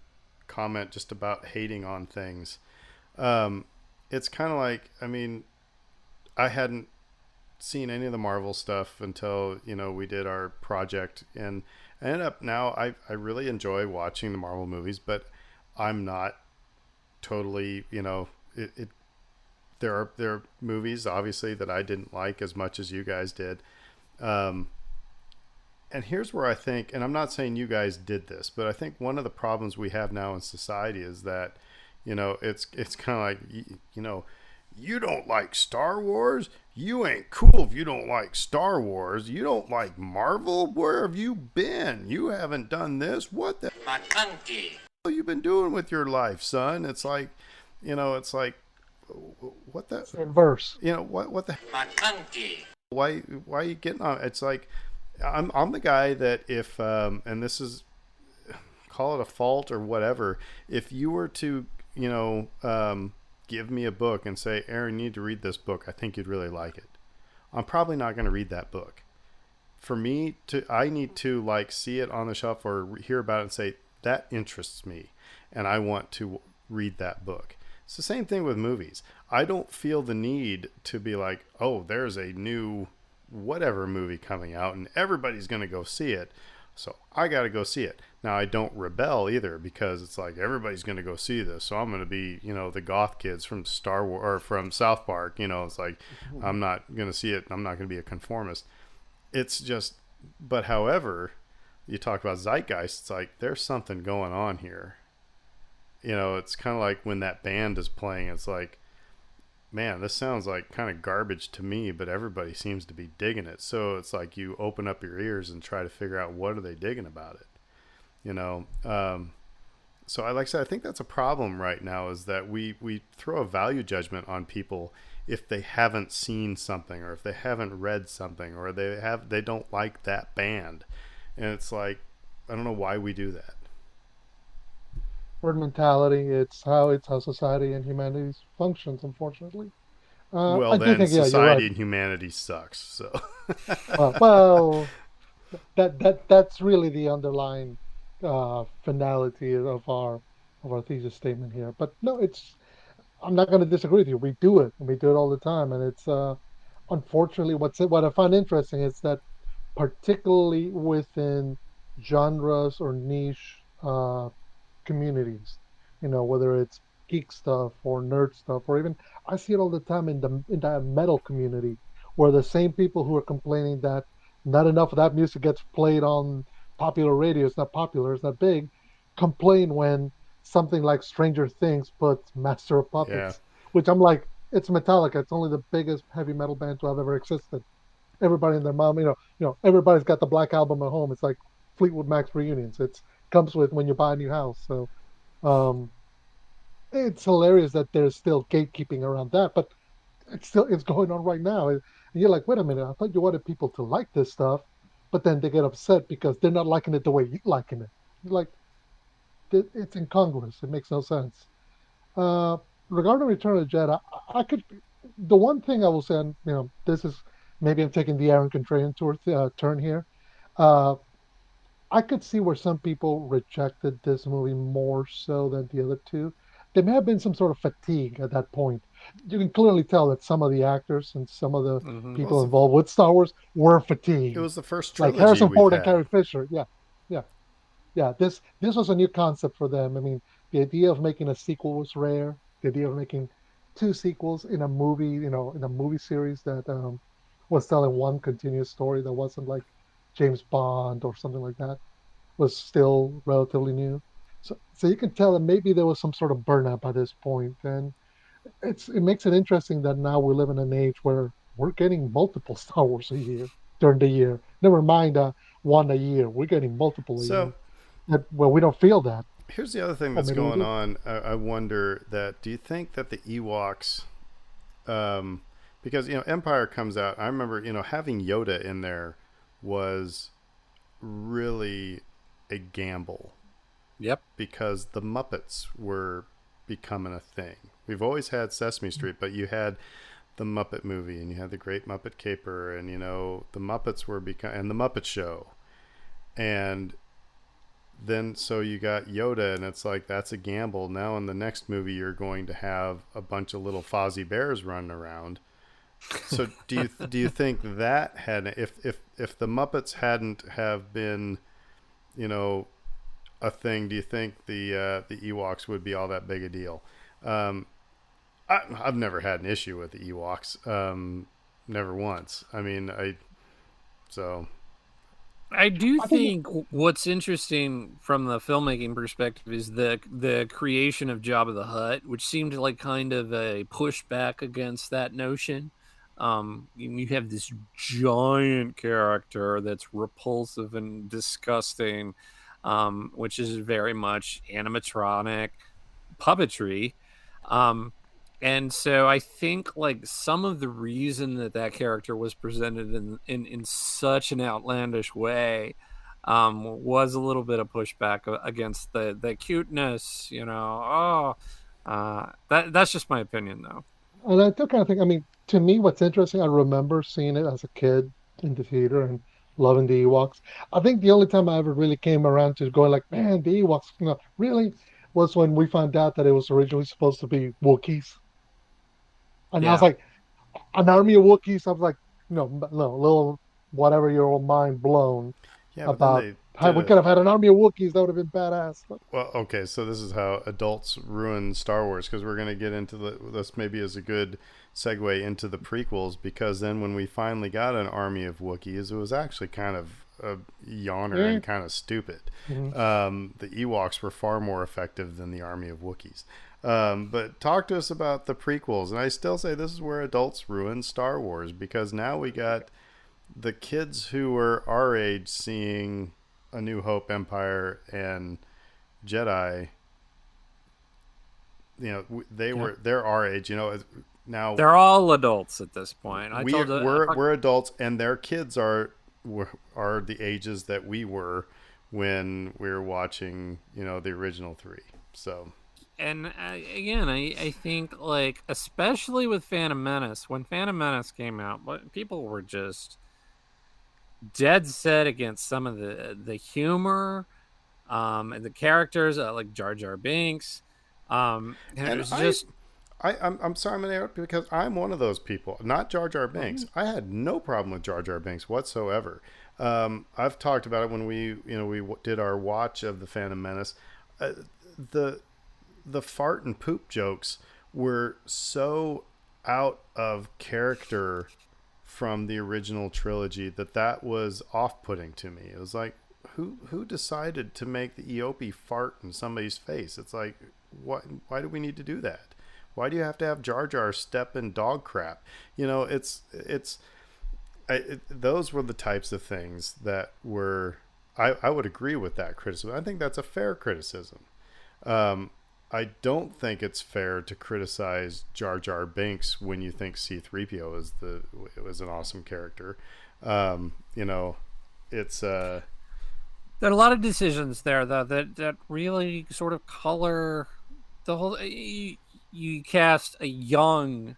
comment just about hating on things. It's kind of like, I mean, I hadn't seen any of the Marvel stuff until, we did our project, and I ended up now, I really enjoy watching the Marvel movies, but I'm not totally, there are movies obviously that I didn't like as much as you guys did. And here's where I think, and I'm not saying you guys did this, but I think one of the problems we have now in society is that, it's kind of like, you don't like Star Wars? You ain't cool if you don't like Star Wars. You don't like Marvel? Where have you been? You haven't done this? What the hell have you been doing with your life, son? It's like, what the, Inverse. what the, why are you getting on? It's like, I'm the guy that if, and this is, call it a fault or whatever, if you were to, give me a book and say, Aaron, you need to read this book, I think you'd really like it. I'm probably not going to read that book. For me I need to like see it on the shelf or hear about it and say, that interests me and I want to read that book. It's the same thing with movies. I don't feel the need to be like, oh, there's a new whatever movie coming out and everybody's going to go see it, so I got to go see it. Now, I don't rebel either because it's like everybody's going to go see this, so I'm going to be, the goth kids from Star Wars or from South Park. It's like, I'm not going to see it. I'm not going to be a conformist. It's just, but however, you talk about zeitgeist, it's like there's something going on here. It's kind of like when that band is playing, it's like man, this sounds like kind of garbage to me, but everybody seems to be digging it. So it's like you open up your ears and try to figure out what are they digging about it, you know. So I like I said, I think that's a problem right now is that we throw a value judgment on people if they haven't seen something or if they haven't read something or they don't like that band, and it's like I don't know why we do that. Herd mentality. It's how society and humanity functions. Unfortunately, Well, I do then think yeah, you're right. society and humanity sucks. So Well, that's really the underlying finality of our thesis statement here. But no, it's I'm not going to disagree with you. We do it, and we do it all the time, and it's unfortunately what I find interesting is that particularly within genres or niche communities, whether it's geek stuff or nerd stuff, or even I see it all the time in the metal community, where the same people who are complaining that not enough of that music gets played on popular radio, it's not popular, it's not big, complain when something like Stranger Things puts Master of yeah, Puppets, which I'm like, it's Metallica, it's only the biggest heavy metal band to have ever existed. Everybody and their mom, everybody's got the Black Album at home. It's like Fleetwood Mac's reunions. It's comes with when you buy a new house. So um, it's hilarious that there's still gatekeeping around that, but it's going on right now. And you're like, wait a minute, I thought you wanted people to like this stuff, but then they get upset because they're not liking it the way you liking it. You're like, it's incongruous. It makes no sense. Uh, Regarding Return of the Jedi, I could. The one thing I will say, and this is maybe I'm taking the Aaron Contrarian turn here. Uh, I could see where some people rejected this movie more so than the other two. There may have been some sort of fatigue at that point. You can clearly tell that some of the actors and some of the Hmm. well, people involved with Star Wars were it fatigued. was the first Like trilogy Harrison we've Ford and had. Carrie Fisher. Yeah, yeah, yeah. This was a new concept for them. I mean, the idea of making a sequel was rare. The idea of making two sequels in a movie, in a movie series that was telling one continuous story that wasn't like James Bond or something like that was still relatively new. So you can tell that maybe there was some sort of burnout by this point, and it makes it interesting that now we live in an age where we're getting multiple Star Wars a year during the year. Never mind one a year. We're getting multiple a So year. Well, we don't feel that. here's the other thing Oh, that's maybe we going do. on. I wonder that do you think that the Ewoks, um, because Empire comes out. I remember having Yoda in there was really a gamble Yep. because the Muppets were becoming a thing. We've always had Sesame Street, but you had the Muppet movie and you had the Great Muppet Caper, and the Muppets were and the Muppet Show, and then so you got Yoda, and it's like that's a gamble. Now in the next movie, you're going to have a bunch of little Fozzie Bears running around. So do you think that had if the Muppets hadn't have been you know a thing, do you think the Ewoks would be all that big a deal? Um, I've never had an issue with the Ewoks, never once. I mean, so I do I think think what's interesting from the filmmaking perspective is the creation of Jabba the Hutt, which seemed like kind of a pushback against that notion. You have this giant character that's repulsive and disgusting, which is very much animatronic puppetry. Um, and so I think like some of the reason that that character was presented in such an outlandish way was a little bit of pushback against the cuteness, that's just my opinion though. And I still kind of think, I mean, to me, what's interesting, I remember seeing it as a kid in the theater and loving the Ewoks. I think the only time I ever really came around to going like, man, the Ewoks, really, was when we found out that it was originally supposed to be Wookiees. And I was Yeah. like, an army of Wookiees. I was like, no, little whatever your own mind blown yeah, but then about they how did we it. could have had an army of Wookiees. That would have been badass. But Well, okay, so this is how adults ruin Star Wars because we're going to get into this maybe as a good segue into the prequels because then when we finally got an army of Wookiees, it was actually kind of a yawner Yeah. and kind of stupid. The Ewoks were far more effective than the army of Wookiees. But talk to us about the prequels. And I still say this is where adults ruin Star Wars, because now we got the kids who were our age seeing A New Hope, Empire, and Jedi. You know, they're our age. You know, now They're all adults at this point. We're adults, and their kids are the ages that we were when we were watching, you know, the original three. So, and again, I think, like, especially with Phantom Menace, when Phantom Menace came out, people were just dead set against some of the humor, and the characters, like Jar Jar Binks, and it was just. I'm sorry, I'm going to interrupt, because I'm one of those people. Not Jar Jar Binks. I had no problem with Jar Jar Binks whatsoever. I've talked about it when we did our watch of the Phantom Menace. The fart and poop jokes were so out of character from the original trilogy that was off-putting to me. It was like, who decided to make the Eopie fart in somebody's face? It's like, why do we need to do that? Why do you have to have Jar Jar step in dog crap? You know, those were the types of things that were. I would agree with that criticism. I think that's a fair criticism. I don't think it's fair to criticize Jar Jar Binks when you think C-3PO was an awesome character. You know, it's. There are a lot of decisions there, though, that really sort of color the whole. You cast a young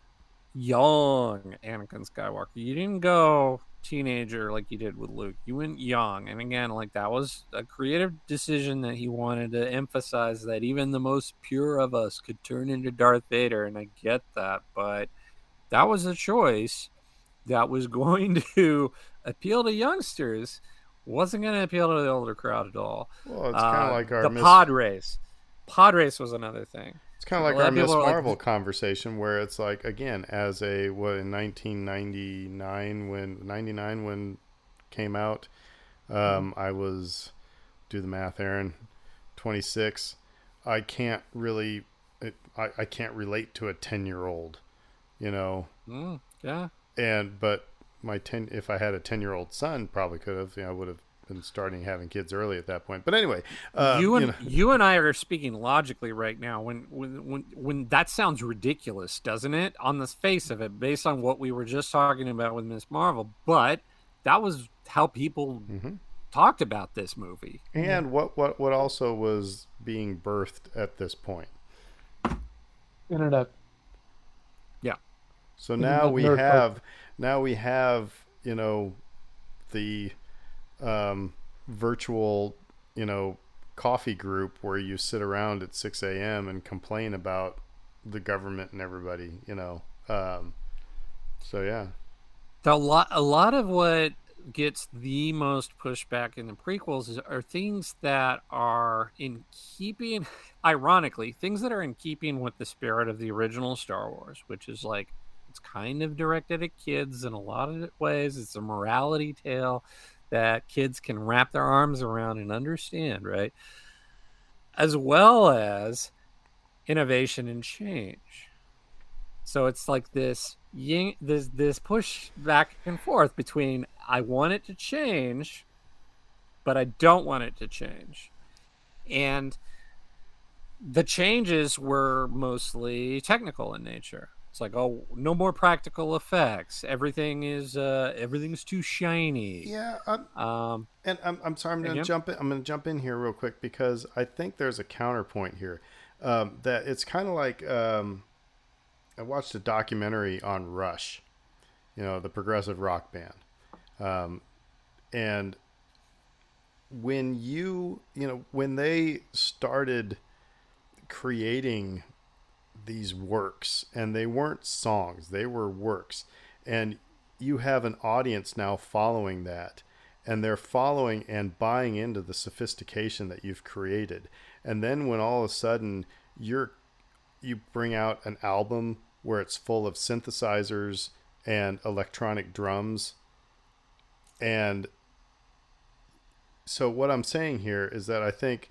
Anakin Skywalker. You didn't go teenager like you did with Luke. You went young. And again, like, that was a creative decision that he wanted to emphasize that even the most pure of us could turn into Darth Vader. And I get that, but that was a choice that was going to appeal to youngsters. Wasn't going to appeal to the older crowd at all. Well, it's kind of like our pod race. Pod race was another thing. It's kind of like our Miss Marvel conversation, where it's like, again, as in 1999 when came out, I was, do the math, Aaron, 26. I can't relate to a 10-year-old, you know. Yeah. But if I had a 10-year-old son, probably could have. You know, I would have been starting having kids early at that point. But anyway, you and I are speaking logically right now. When that sounds ridiculous, doesn't it? On the face of it, based on what we were just talking about with Miss Marvel, but that was how people talked about this movie. And what also was being birthed at this point? Internet. Yeah. So now we have you know, the virtual, you know, coffee group where you sit around at 6 a.m. and complain about the government and everybody, you know. So yeah, a lot of what gets the most pushback in the prequels are things that are in keeping, ironically, things that are in keeping with the spirit of the original Star Wars, which is like, it's kind of directed at kids in a lot of ways. It's a morality tale that kids can wrap their arms around and understand, right? As well as innovation and change. So it's like this push back and forth between, I want it to change, but I don't want it to change. And the changes were mostly technical in nature. It's like, oh, no more practical effects. Everything's too shiny. Yeah. And I'm sorry. I'm going to jump in. I'm going to jump in here real quick, because I think there's a counterpoint here. That it's kind of like, I watched a documentary on Rush, you know, the progressive rock band. And when they started creating these works, and they weren't songs, they were works, and you have an audience now following that, and they're following and buying into the sophistication that you've created. And then when all of a sudden you bring out an album where it's full of synthesizers and electronic drums, and So what I'm saying here is that I think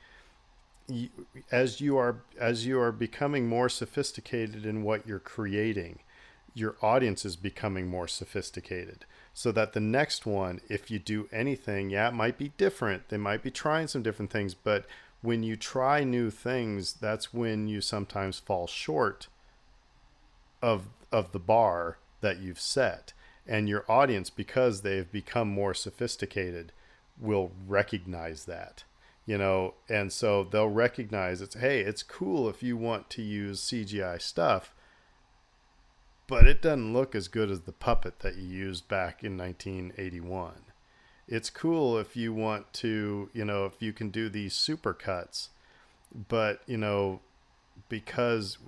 you, as you are becoming more sophisticated in what you're creating, your audience is becoming more sophisticated. So that the next one, if you do anything, yeah, it might be different. They might be trying some different things, but when you try new things, that's when you sometimes fall short of the bar that you've set. And your audience, because they've become more sophisticated, will recognize that, and so they'll recognize it's, hey, it's cool if you want to use CGI stuff, but it doesn't look as good as the puppet that you used back in 1981. It's cool if you want to, if you can do these super cuts, but because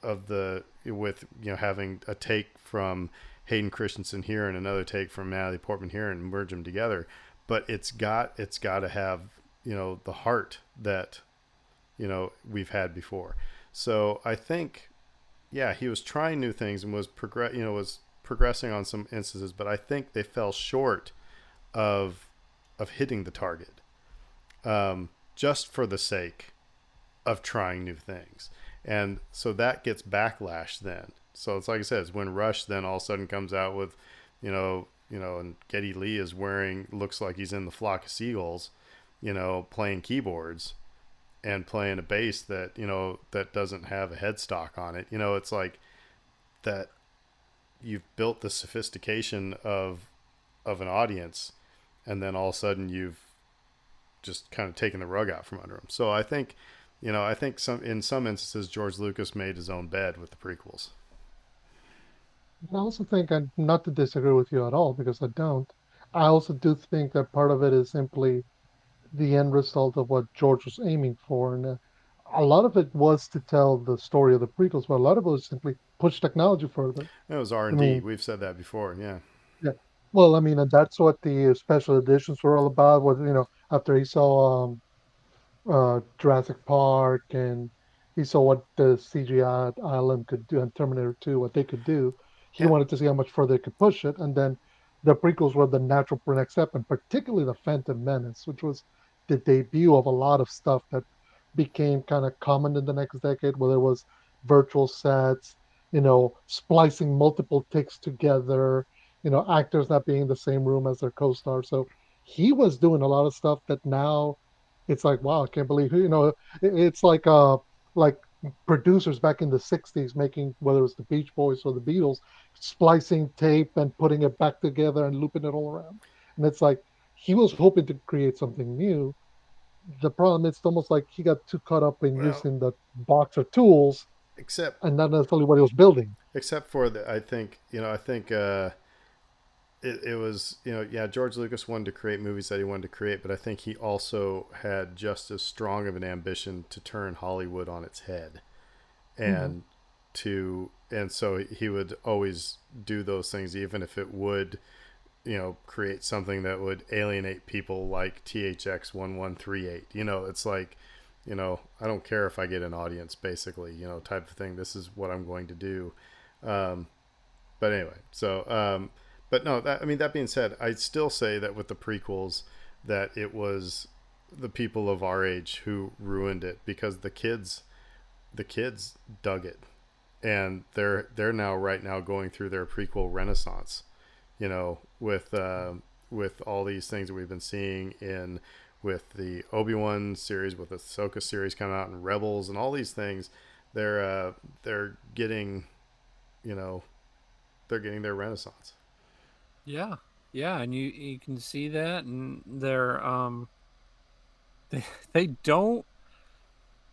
of the with having a take from Hayden Christensen here and another take from Natalie Portman here and merge them together, but it's got to have the heart that we've had before. So I think, yeah, he was trying new things and was progressing on some instances, but I think they fell short of hitting the target, just for the sake of trying new things. And so that gets backlash then. So it's like I said, it's when Rush then all of a sudden comes out with, and Geddy Lee is looks like he's in the Flock of Seagulls, playing keyboards and playing a bass that, that doesn't have a headstock on it. It's like that you've built the sophistication of an audience, and then all of a sudden you've just kind of taken the rug out from under them. So I think, in some instances, George Lucas made his own bed with the prequels. I also think, and not to disagree with you at all, because I don't. I also do think that part of it is simply the end result of what George was aiming for, and a lot of it was to tell the story of the prequels, but a lot of it was simply push technology further. It was I R&D. mean, We've said that before. Yeah. yeah. Well, I mean, and that's what the special editions were all about. Was after he saw Jurassic Park, and he saw what the CGI Island could do and Terminator 2, what they could do. He Yeah. wanted to see how much further they could push it. And then the prequels were the natural next step, and particularly the Phantom Menace, which was the debut of a lot of stuff that became kind of common in the next decade, where there was virtual sets, splicing multiple takes together, actors not being in the same room as their co-stars. So he was doing a lot of stuff that now it's like, wow, I can't believe, it's like producers back in the 60s making, whether it was the Beach Boys or the Beatles, splicing tape and putting it back together and looping it all around. And it's like he was hoping to create something new. The problem is, it's almost like he got too caught up in Well, using the box of tools except and not necessarily what he was building. for the, I think it was, yeah, George Lucas wanted to create movies that he wanted to create, but I think he also had just as strong of an ambition to turn Hollywood on its head, and and so he would always do those things, even if it would, create something that would alienate people, like THX 1138. It's like, I don't care if I get an audience, basically, type of thing. This is what I'm going to do. But anyway, so but no, that being said, I'd still say that with the prequels, that it was the people of our age who ruined it, because the kids dug it, and they're now right now going through their prequel renaissance, with all these things that we've been seeing with the Obi-Wan series, with the Ahsoka series coming out, and Rebels, and all these things. They're getting, they're getting their renaissance. Yeah, yeah, and you can see that, and they don't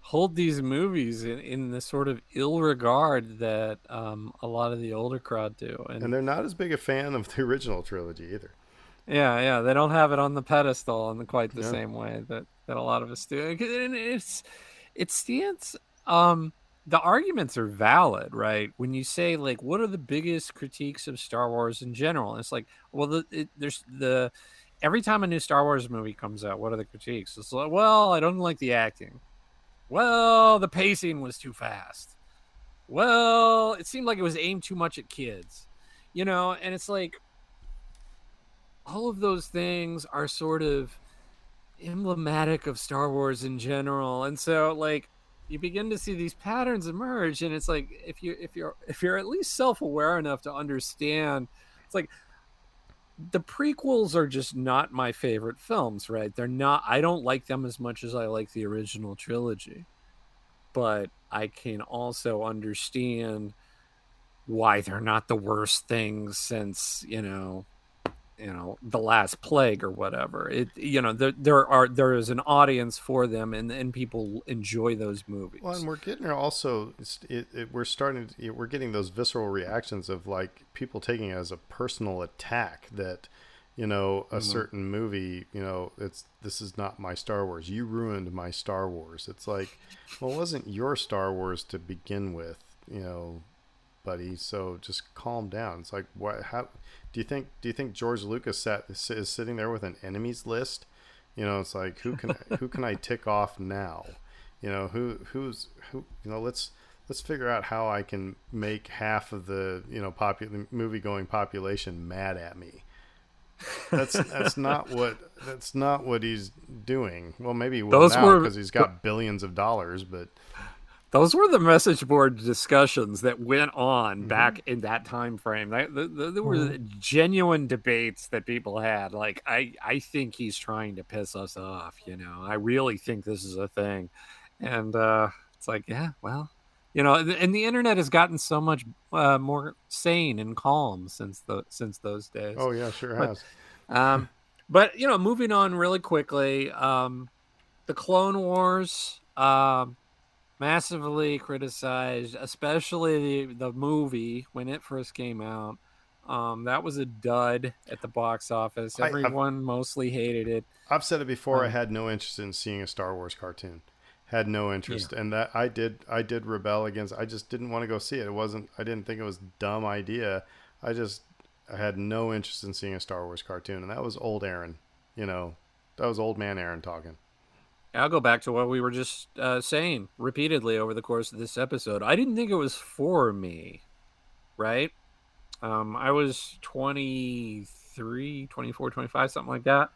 hold these movies in the sort of ill regard that a lot of the older crowd do, and they're not as big a fan of the original trilogy either. Yeah, they don't have it on the pedestal in quite the Yeah. same way that a lot of us do. And it stands. The arguments are valid, right? When you say, like, what are the biggest critiques of Star Wars in general? And it's like, well, there's every time a new Star Wars movie comes out, what are the critiques? It's like, well, I don't like the acting. Well, the pacing was too fast. Well, it seemed like it was aimed too much at kids, and it's like, all of those things are sort of emblematic of Star Wars in general. And so like you begin to see these patterns emerge, and it's like if you're at least self-aware enough to understand, it's like the prequels are just not my favorite films, right? They're not, I don't like them as much as I like the original trilogy. But I can also understand why they're not the worst things since, the last plague or whatever. It, there is an audience for them, and people enjoy those movies. Well, and we're getting also we're getting those visceral reactions of like people taking it as a personal attack that a certain movie, this is not my Star Wars. You ruined my Star Wars. It's like, well, it wasn't your Star Wars to begin with, buddy. So just calm down. It's like, what? How do you think George Lucas is sitting there with an enemies list? It's like, who can I tick off now? Who's. Let's figure out how I can make half of the movie going population mad at me. That's not what he's doing. Well, maybe he will now because he's got billions of dollars, but those were the message board discussions that went on back in that time frame. There were genuine debates that people had. Like, I think he's trying to piss us off. I really think this is a thing, and it's like, yeah, well, and the internet has gotten so much more sane and calm since those days. Oh yeah, sure has. But moving on really quickly, the Clone Wars, massively criticized, especially the movie when it first came out. That was a dud at the box office. Everyone mostly hated it. I've said it before. I had no interest in seeing a Star Wars cartoon. Had no interest, and that I did rebel against. I just didn't want to go see it. I didn't think it was a dumb idea. I had no interest in seeing a Star Wars cartoon, and that was old Aaron. That was old man Aaron talking. I'll go back to what we were just saying repeatedly over the course of this episode. I didn't think it was for me, right? I was 23, 24, 25, something like that.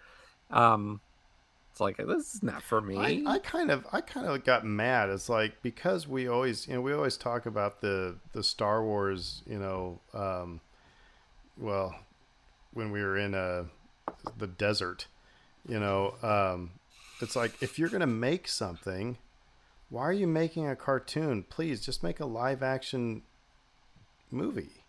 It's like, this is not for me. I kind of got mad. It's like, because we always talk about the Star Wars, well, when we were in the desert, it's like, if you're going to make something, why are you making a cartoon? Please just make a live action movie.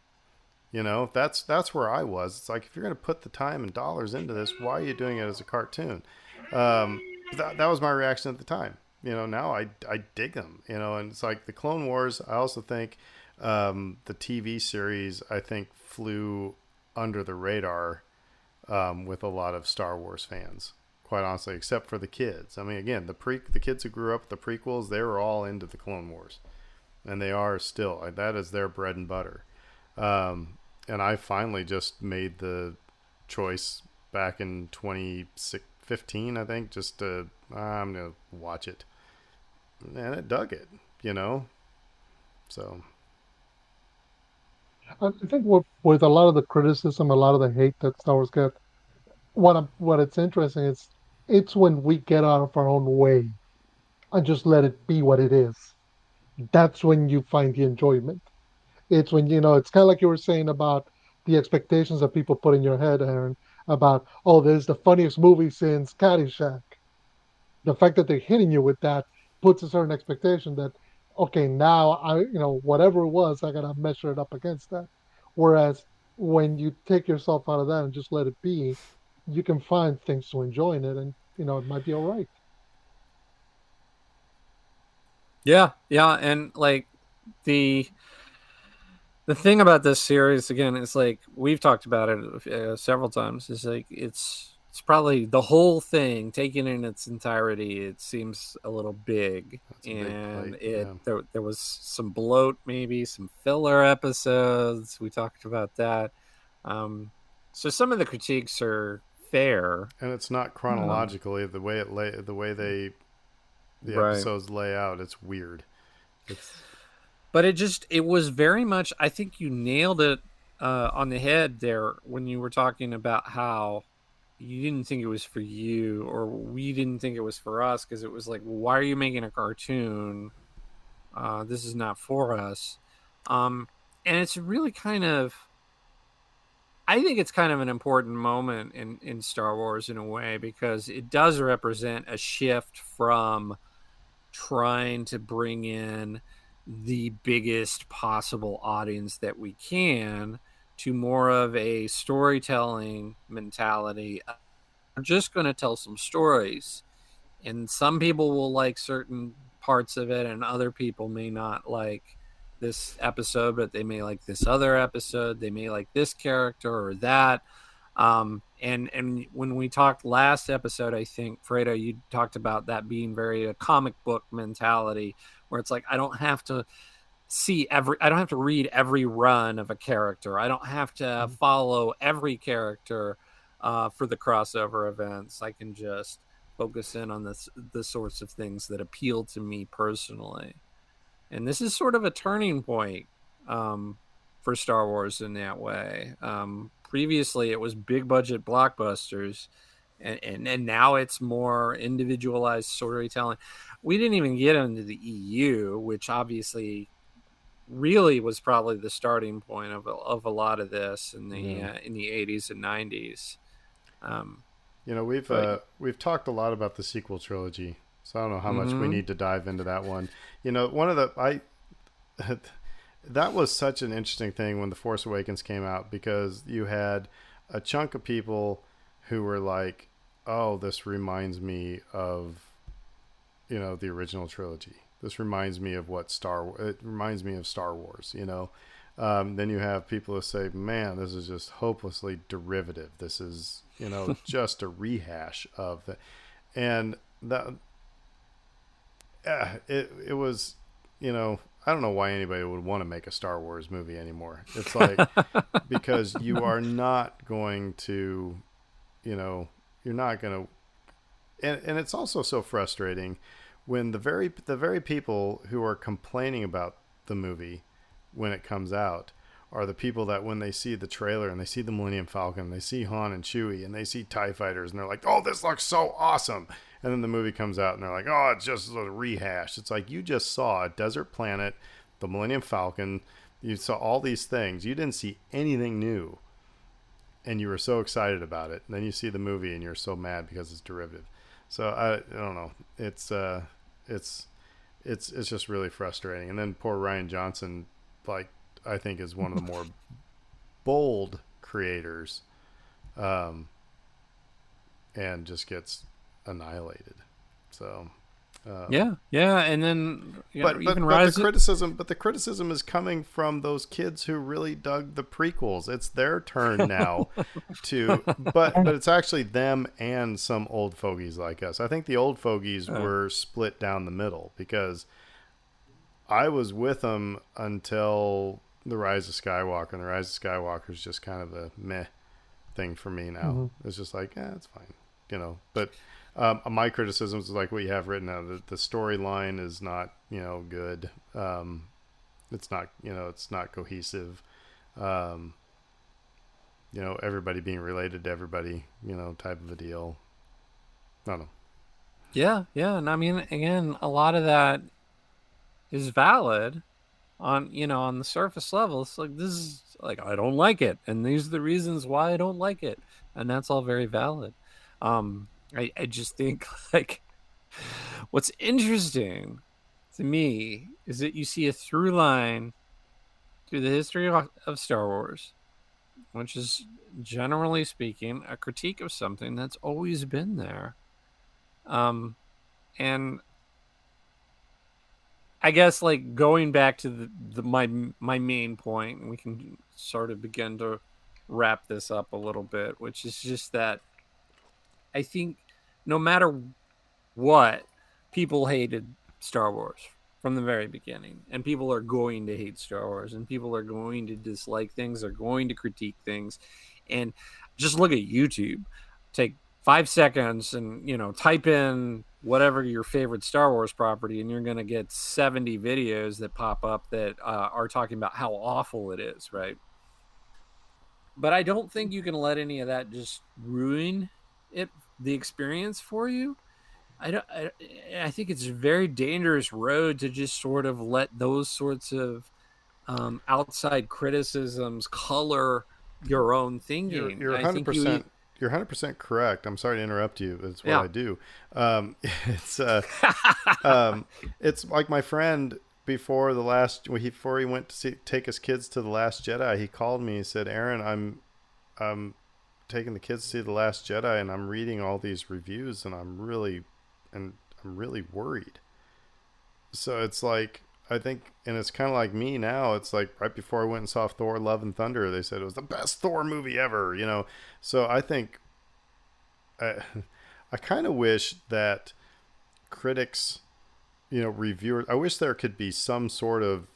That's where I was. It's like, if you're going to put the time and dollars into this, why are you doing it as a cartoon? That was my reaction at the time. Now I dig them, and it's like the Clone Wars. I also think the TV series, I think, flew under the radar with a lot of Star Wars fans, quite honestly, except for the kids. I mean, again, the kids who grew up with the prequels, they were all into the Clone Wars, and they are still. That is their bread and butter. And I finally just made the choice back in 2015, I think, just to, I'm going to watch it. And it dug it, So. I think with a lot of the criticism, a lot of the hate that Star Wars get, what it's interesting is it's when we get out of our own way and just let it be what it is. That's when you find the enjoyment. It's when, it's kind of like you were saying about the expectations that people put in your head, Aaron, about, oh, this is the funniest movie since Caddyshack. The fact that they're hitting you with that puts a certain expectation that, okay, now whatever it was, I got to measure it up against that. Whereas when you take yourself out of that and just let it be, you can find things to enjoy in it, and, it might be all right. Yeah. And like the thing about this series, again, is like, we've talked about it several times, is like, it's probably the whole thing taken in its entirety. It seems a little big, and there was some bloat, maybe some filler episodes. We talked about that. So some of the critiques are fair, and it's not chronologically the way the episodes lay out. It's weird. But it was very much, I think you nailed it on the head there when you were talking about how, you didn't think it was for you, or we didn't think it was for us, because it was like, well, why are you making a cartoon? This is not for us. And it's really kind of, I think it's kind of an important moment in Star Wars in a way, because it does represent a shift from trying to bring in the biggest possible audience that we can to more of a storytelling mentality. I'm just going to tell some stories, and some people will like certain parts of it, and other people may not like this episode, but they may like this other episode. They may like this character or that. And when we talked last episode, I think, Fredo, you talked about that being very a comic book mentality, where it's like, I don't have to read every run of a character. I don't have to follow every character for the crossover events. I can just focus in on the sorts of things that appeal to me personally. And this is sort of a turning point for Star Wars in that way. Previously, it was big budget blockbusters, and now it's more individualized storytelling. We didn't even get into the EU, which obviously really was probably the starting point of a lot of this in the 80s and 90s. We've talked a lot about the sequel trilogy, so I don't know how much we need to dive into that one. One of the that was such an interesting thing when The Force Awakens came out, because you had a chunk of people who were like, "Oh, this reminds me of, the original trilogy. This reminds me of it reminds me of Star Wars." Then you have people who say, "Man, this is just hopelessly derivative. This is, just a rehash of the," and that it was, I don't know why anybody would want to make a Star Wars movie anymore. It's like, because you are not going to, you're not going to, and it's also so frustrating when the very people who are complaining about the movie when it comes out are the people that, when they see the trailer and they see the Millennium Falcon, they see Han and Chewie and they see TIE fighters and they're like, "Oh, this looks so awesome." And then the movie comes out and they're like, "Oh, it's just a rehash." It's like, you just saw a desert planet, the Millennium Falcon. You saw all these things. You didn't see anything new. And you were so excited about it. And then you see the movie and you're so mad because it's derivative. So I don't know. It's just really frustrating. And then poor Rian Johnson, I think, is one of the more bold creators, and just gets annihilated. So and then the criticism is coming from those kids who really dug the prequels. It's their turn now but it's actually them and some old fogies like us. I think the old fogies were split down the middle, because I was with them until The Rise of Skywalker, and The Rise of Skywalker is just kind of a meh thing for me now. It's just like, it's fine, but my criticisms is like what you have written out. The storyline is not, good. It's not, it's not cohesive. Everybody being related to everybody, type of a deal. I don't know. Yeah. And I mean, again, a lot of that is valid on the surface level. It's like, this is like, I don't like it, and these are the reasons why I don't like it, and that's all very valid. I just think, like, what's interesting to me is that you see a through line through the history of Star Wars, which is, generally speaking, a critique of something that's always been there. And I guess, like, going back to my main point, and we can sort of begin to wrap this up a little bit, which is just that I think no matter what, people hated Star Wars from the very beginning, and people are going to hate Star Wars, and people are going to dislike things, they're going to critique things. And just look at YouTube. Take 5 seconds and, type in whatever your favorite Star Wars property, and you're going to get 70 videos that pop up that are talking about how awful it is, right? But I don't think you can let any of that just ruin the experience for you. I think it's a very dangerous road to just sort of let those sorts of outside criticisms color your own thinking. You're I think you eat. 100% correct. I'm sorry to interrupt you. It's what Yeah. I do. It's it's like my friend before he went to take his kids to the Last Jedi. He called me. He said, "Aaron, I'm taking the kids to see the Last Jedi, and I'm reading all these reviews, and I'm really worried." So it's like, I think, and it's kind of like me now. It's like right before I went and saw Thor: Love and Thunder, they said it was the best Thor movie ever. So I think I kind of wish that critics, reviewers. I wish there could be some sort of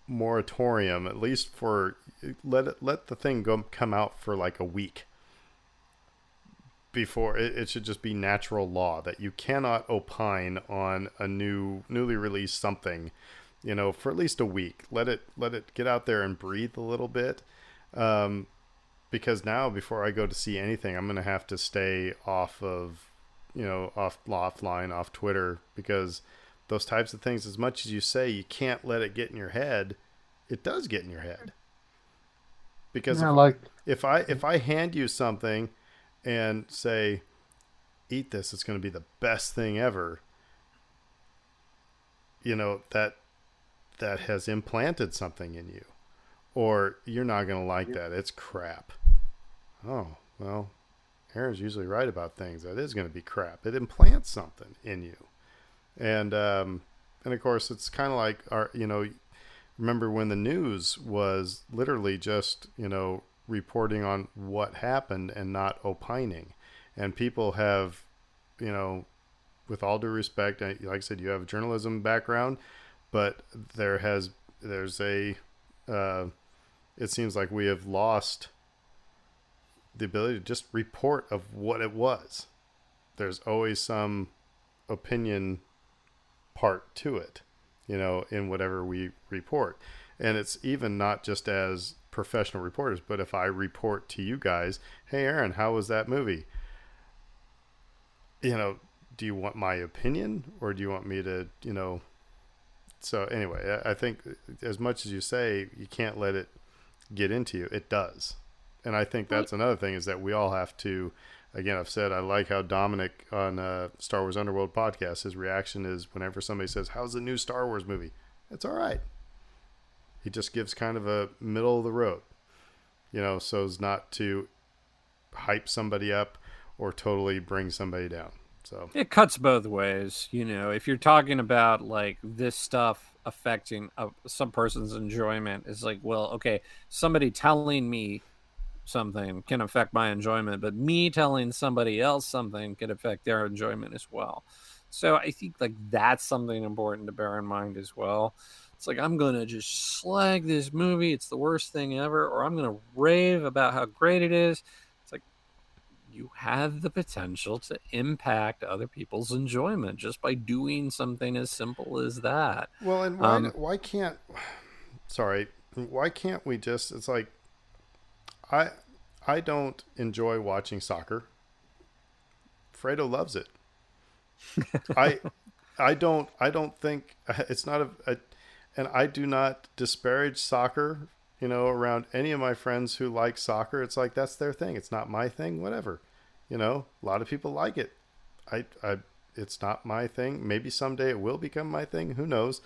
moratorium, at least for let the thing come out for like a week before it should just be natural law that you cannot opine on a newly released something, for at least a week. Let it get out there and breathe a little bit, because now before I go to see anything, I'm gonna have to stay off of, offline, off Twitter, because those types of things, as much as you say you can't let it get in your head, it does get in your head. Because if I hand you something and say, eat this, it's going to be the best thing ever, that has implanted something in you, or you're not going to like that. It's crap. Oh, well, Aaron's usually right about things. That is going to be crap. It implants something in you. And of course it's kind of like remember when the news was literally just, reporting on what happened and not opining. And people have, with all due respect, like I said, you have a journalism background, but there's a, it seems like we have lost the ability to just report of what it was. There's always some opinion part to it, in whatever we report. And it's even not just as professional reporters, but if I report to you guys, hey Aaron, how was that movie? Do you want my opinion, or do you want me to, so anyway, I think as much as you say you can't let it get into you, it does. And I think that's another thing, is that we all have to, again, I've said, I like how Dominic on Star Wars Underworld podcast, his reaction is whenever somebody says, how's the new Star Wars movie? It's all right. He just gives kind of a middle of the road, so as not to hype somebody up or totally bring somebody down. So it cuts both ways. If you're talking about like this stuff affecting some person's enjoyment, it's like, well, okay, somebody telling me something can affect my enjoyment, but me telling somebody else something can affect their enjoyment as well. So I think like that's something important to bear in mind as well. It's like, I'm going to just slag this movie, it's the worst thing ever, or I'm going to rave about how great it is. It's like, you have the potential to impact other people's enjoyment just by doing something as simple as that. Well, and why can't we just, it's like, I don't enjoy watching soccer. Fredo loves it. I don't think it's not and I do not disparage soccer, around any of my friends who like soccer. It's like, that's their thing. It's not my thing, whatever. A lot of people like it. It's not my thing. Maybe someday it will become my thing. Who knows?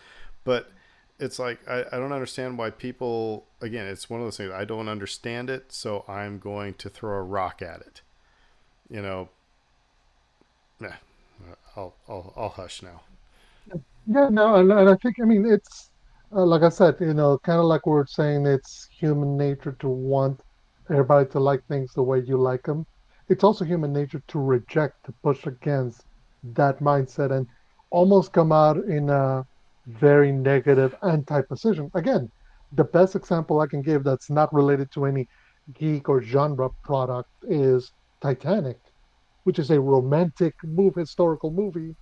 But it's like, I don't understand why people, again, it's one of those things, I don't understand it, so I'm going to throw a rock at it. I'll hush now. Yeah, no, and I think, it's like I said, kind of like we were saying, it's human nature to want everybody to like things the way you like them. It's also human nature to reject, to push against that mindset and almost come out in a very negative anti-position. Again, the best example I can give that's not related to any geek or genre product is Titanic, which is a romantic historical movie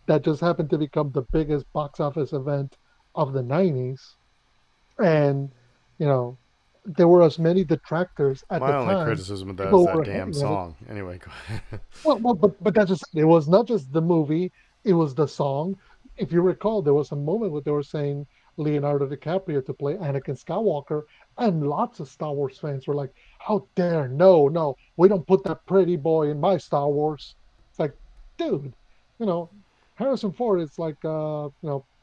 that just happened to become the biggest box office event of the 90s. And, there were as many detractors at My the only time. criticism of that is People that were, damn you know, song. Anyway, go ahead. but that's just it. Was not just the movie; it was the song. If you recall, there was a moment where they were saying Leonardo DiCaprio to play Anakin Skywalker, and lots of Star Wars fans were like, "How dare! No, no, we don't put that pretty boy in my Star Wars." It's like, dude, you know, Harrison Ford is like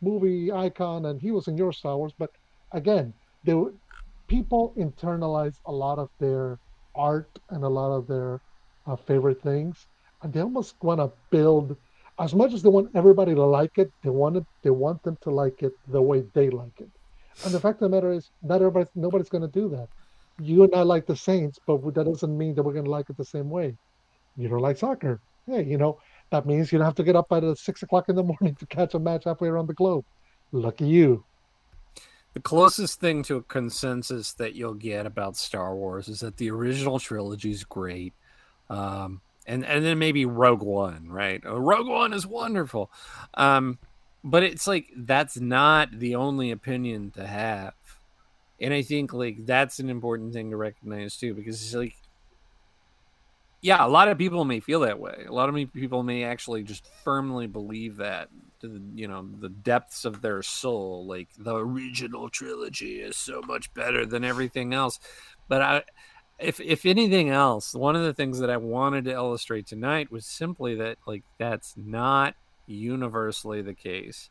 movie icon, and he was in your Star Wars. But again, people internalize a lot of their art and a lot of their favorite things, and they almost want to build as much as they want everybody to like it. They want them to like it the way they like it. And the fact of the matter is, nobody's going to do that. You and I like the Saints, but that doesn't mean that we're going to like it the same way. You don't like soccer. Hey, that means you don't have to get up at 6 o'clock in the morning to catch a match halfway around the globe. Lucky you. The closest thing to a consensus that you'll get about Star Wars is that the original trilogy is great. And then maybe Rogue One, right? Rogue One is wonderful. But it's like that's not the only opinion to have. And I think like that's an important thing to recognize too, because it's like, yeah, a lot of people may feel that way. A lot of people may actually just firmly believe that to the depths of their soul. Like the original trilogy is so much better than everything else. But if anything else, one of the things that I wanted to illustrate tonight was simply that like that's not universally the case.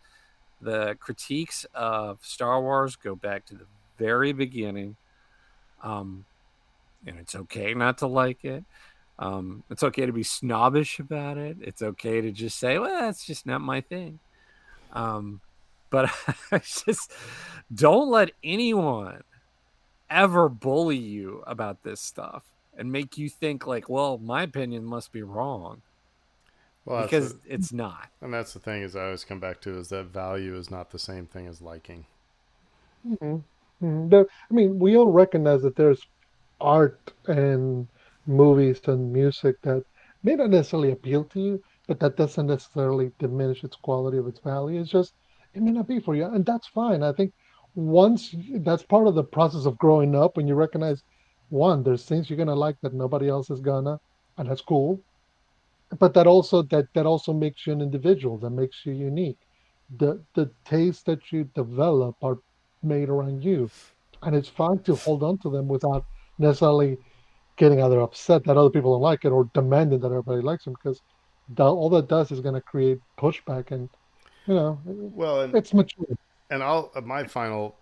The critiques of Star Wars go back to the very beginning, and it's okay not to like it. It's okay to be snobbish about it. It's okay to just say, well, that's just not my thing. But I just don't let anyone ever bully you about this stuff and make you think like, well, my opinion must be wrong, Well, because it's not. and that's the thing is I always come back to is that value is not the same thing as liking. Mhm. I mean, we all recognize that there's art and movies and music that may not necessarily appeal to you, but that doesn't necessarily diminish its quality of its value. It's just it may not be for you, and that's fine. I think that's part of the process of growing up when you recognize one, there's things you're gonna like that nobody else is gonna, and that's cool. But that also makes you an individual, that makes you unique. The tastes that you develop are made around you, and it's fine to hold on to them without necessarily getting either upset that other people don't like it or demanding that everybody likes them, because all that does is going to create pushback, and you know Well, it's mature. I'll my final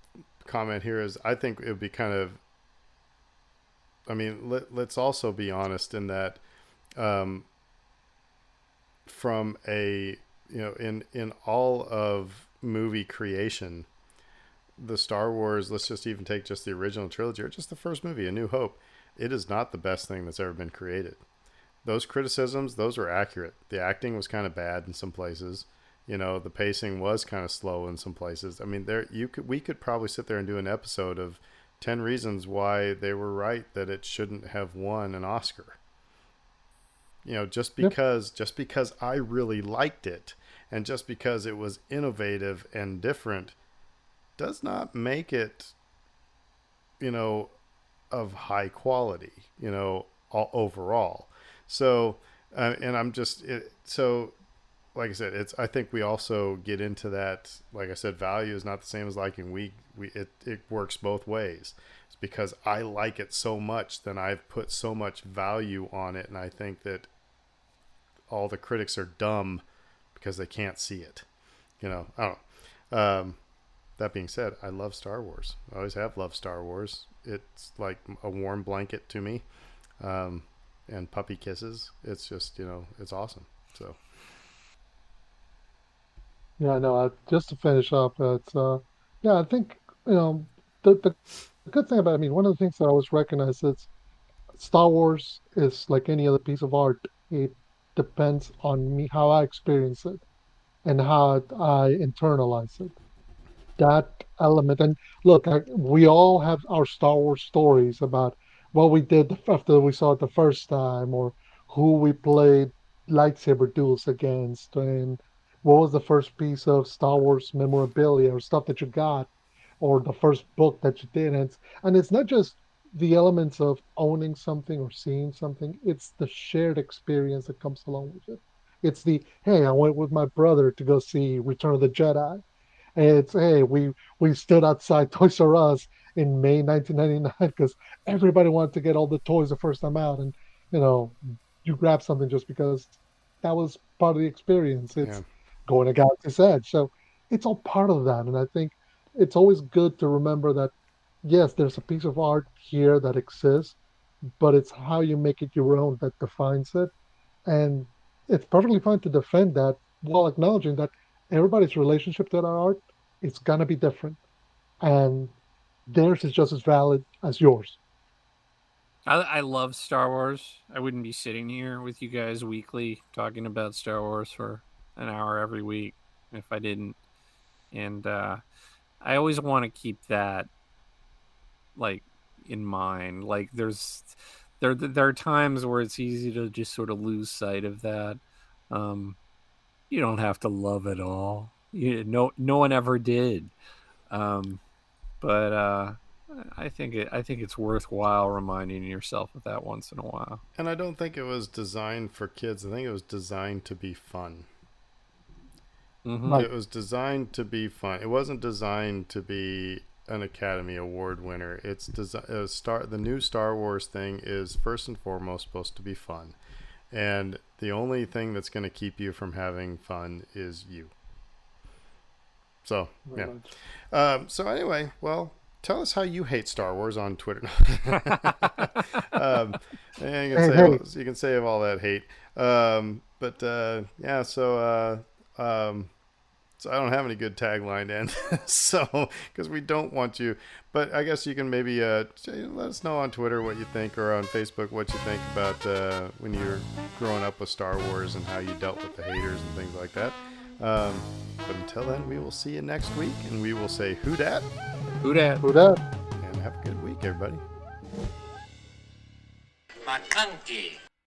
comment here is I think it would be kind of. I mean, let's also be honest in that um, from a in all of movie creation, the Star Wars, let's just even take just the original trilogy or just the first movie, A New Hope, it is not the best thing that's ever been created. Those criticisms, those were accurate. The acting was kind of bad in some places. The pacing was kind of slow in some places. I mean, we could probably sit there and do an episode of 10 reasons why they were right that it shouldn't have won an Oscar. Just Yep. because I really liked it and just because it was innovative and different does not make it, you know, of high quality, overall. So, and I'm just so like I said, I think we also get into that. Like I said, value is not the same as liking. It works both ways. It's because I like it so much, then I've put so much value on it, and I think that all the critics are dumb because they can't see it. I don't know. That being said, I love Star Wars. I always have loved Star Wars. It's like a warm blanket to me. And puppy kisses. It's just, it's awesome. So, Yeah, no, just to finish up, it's yeah, I think the good thing about it, I mean, one of the things that I always recognize is Star Wars is like any other piece of art. It depends on me how I experience it and how I internalize it. That element. And look, we all have our Star Wars stories about what we did after we saw it the first time, or who we played lightsaber duels against, and what was the first piece of Star Wars memorabilia or stuff that you got. or the first book that you did. And it's not just the elements of owning something or seeing something, it's the shared experience that comes along with it. It's the, hey, I went with my brother to go see Return of the Jedi. And it's, hey, we stood outside Toys R Us in May 1999 because everybody wanted to get all the toys the first time out. And, you know, you grab something just because that was part of the experience. Yeah. It's going to Galaxy's Edge. So it's all part of that. And I think it's always good to remember that, yes, there's a piece of art here that exists, but it's how you make it your own that defines it. And it's perfectly fine to defend that while acknowledging that everybody's relationship to that art is going to be different. And theirs is just as valid as yours. I love Star Wars. I wouldn't be sitting here with you guys weekly talking about Star Wars for an hour every week if I didn't. And I always want to keep that like in mind. Like there are times where it's easy to just sort of lose sight of that. You don't have to love it all. No one ever did. But I think it's worthwhile reminding yourself of that once in a while. And I don't think it was designed for kids. I think it was designed to be fun. Mm-hmm. Right. It was designed to be fun. It wasn't designed to be an Academy Award winner. It's the new Star Wars thing is first and foremost supposed to be fun. And the only thing that's going to keep you from having fun is you. So, yeah. So anyway, well, tell us how you hate Star Wars on Twitter. And you can save all that hate. Yeah, so I don't have any good tagline to end this, so because we don't want you. But I guess you can maybe let us know on Twitter what you think, or on Facebook what you think about when you were growing up with Star Wars and how you dealt with the haters and things like that. But until then, we will see you next week, and we will say who dat? Who dat? Who dat? And have a good week, everybody. McConkey.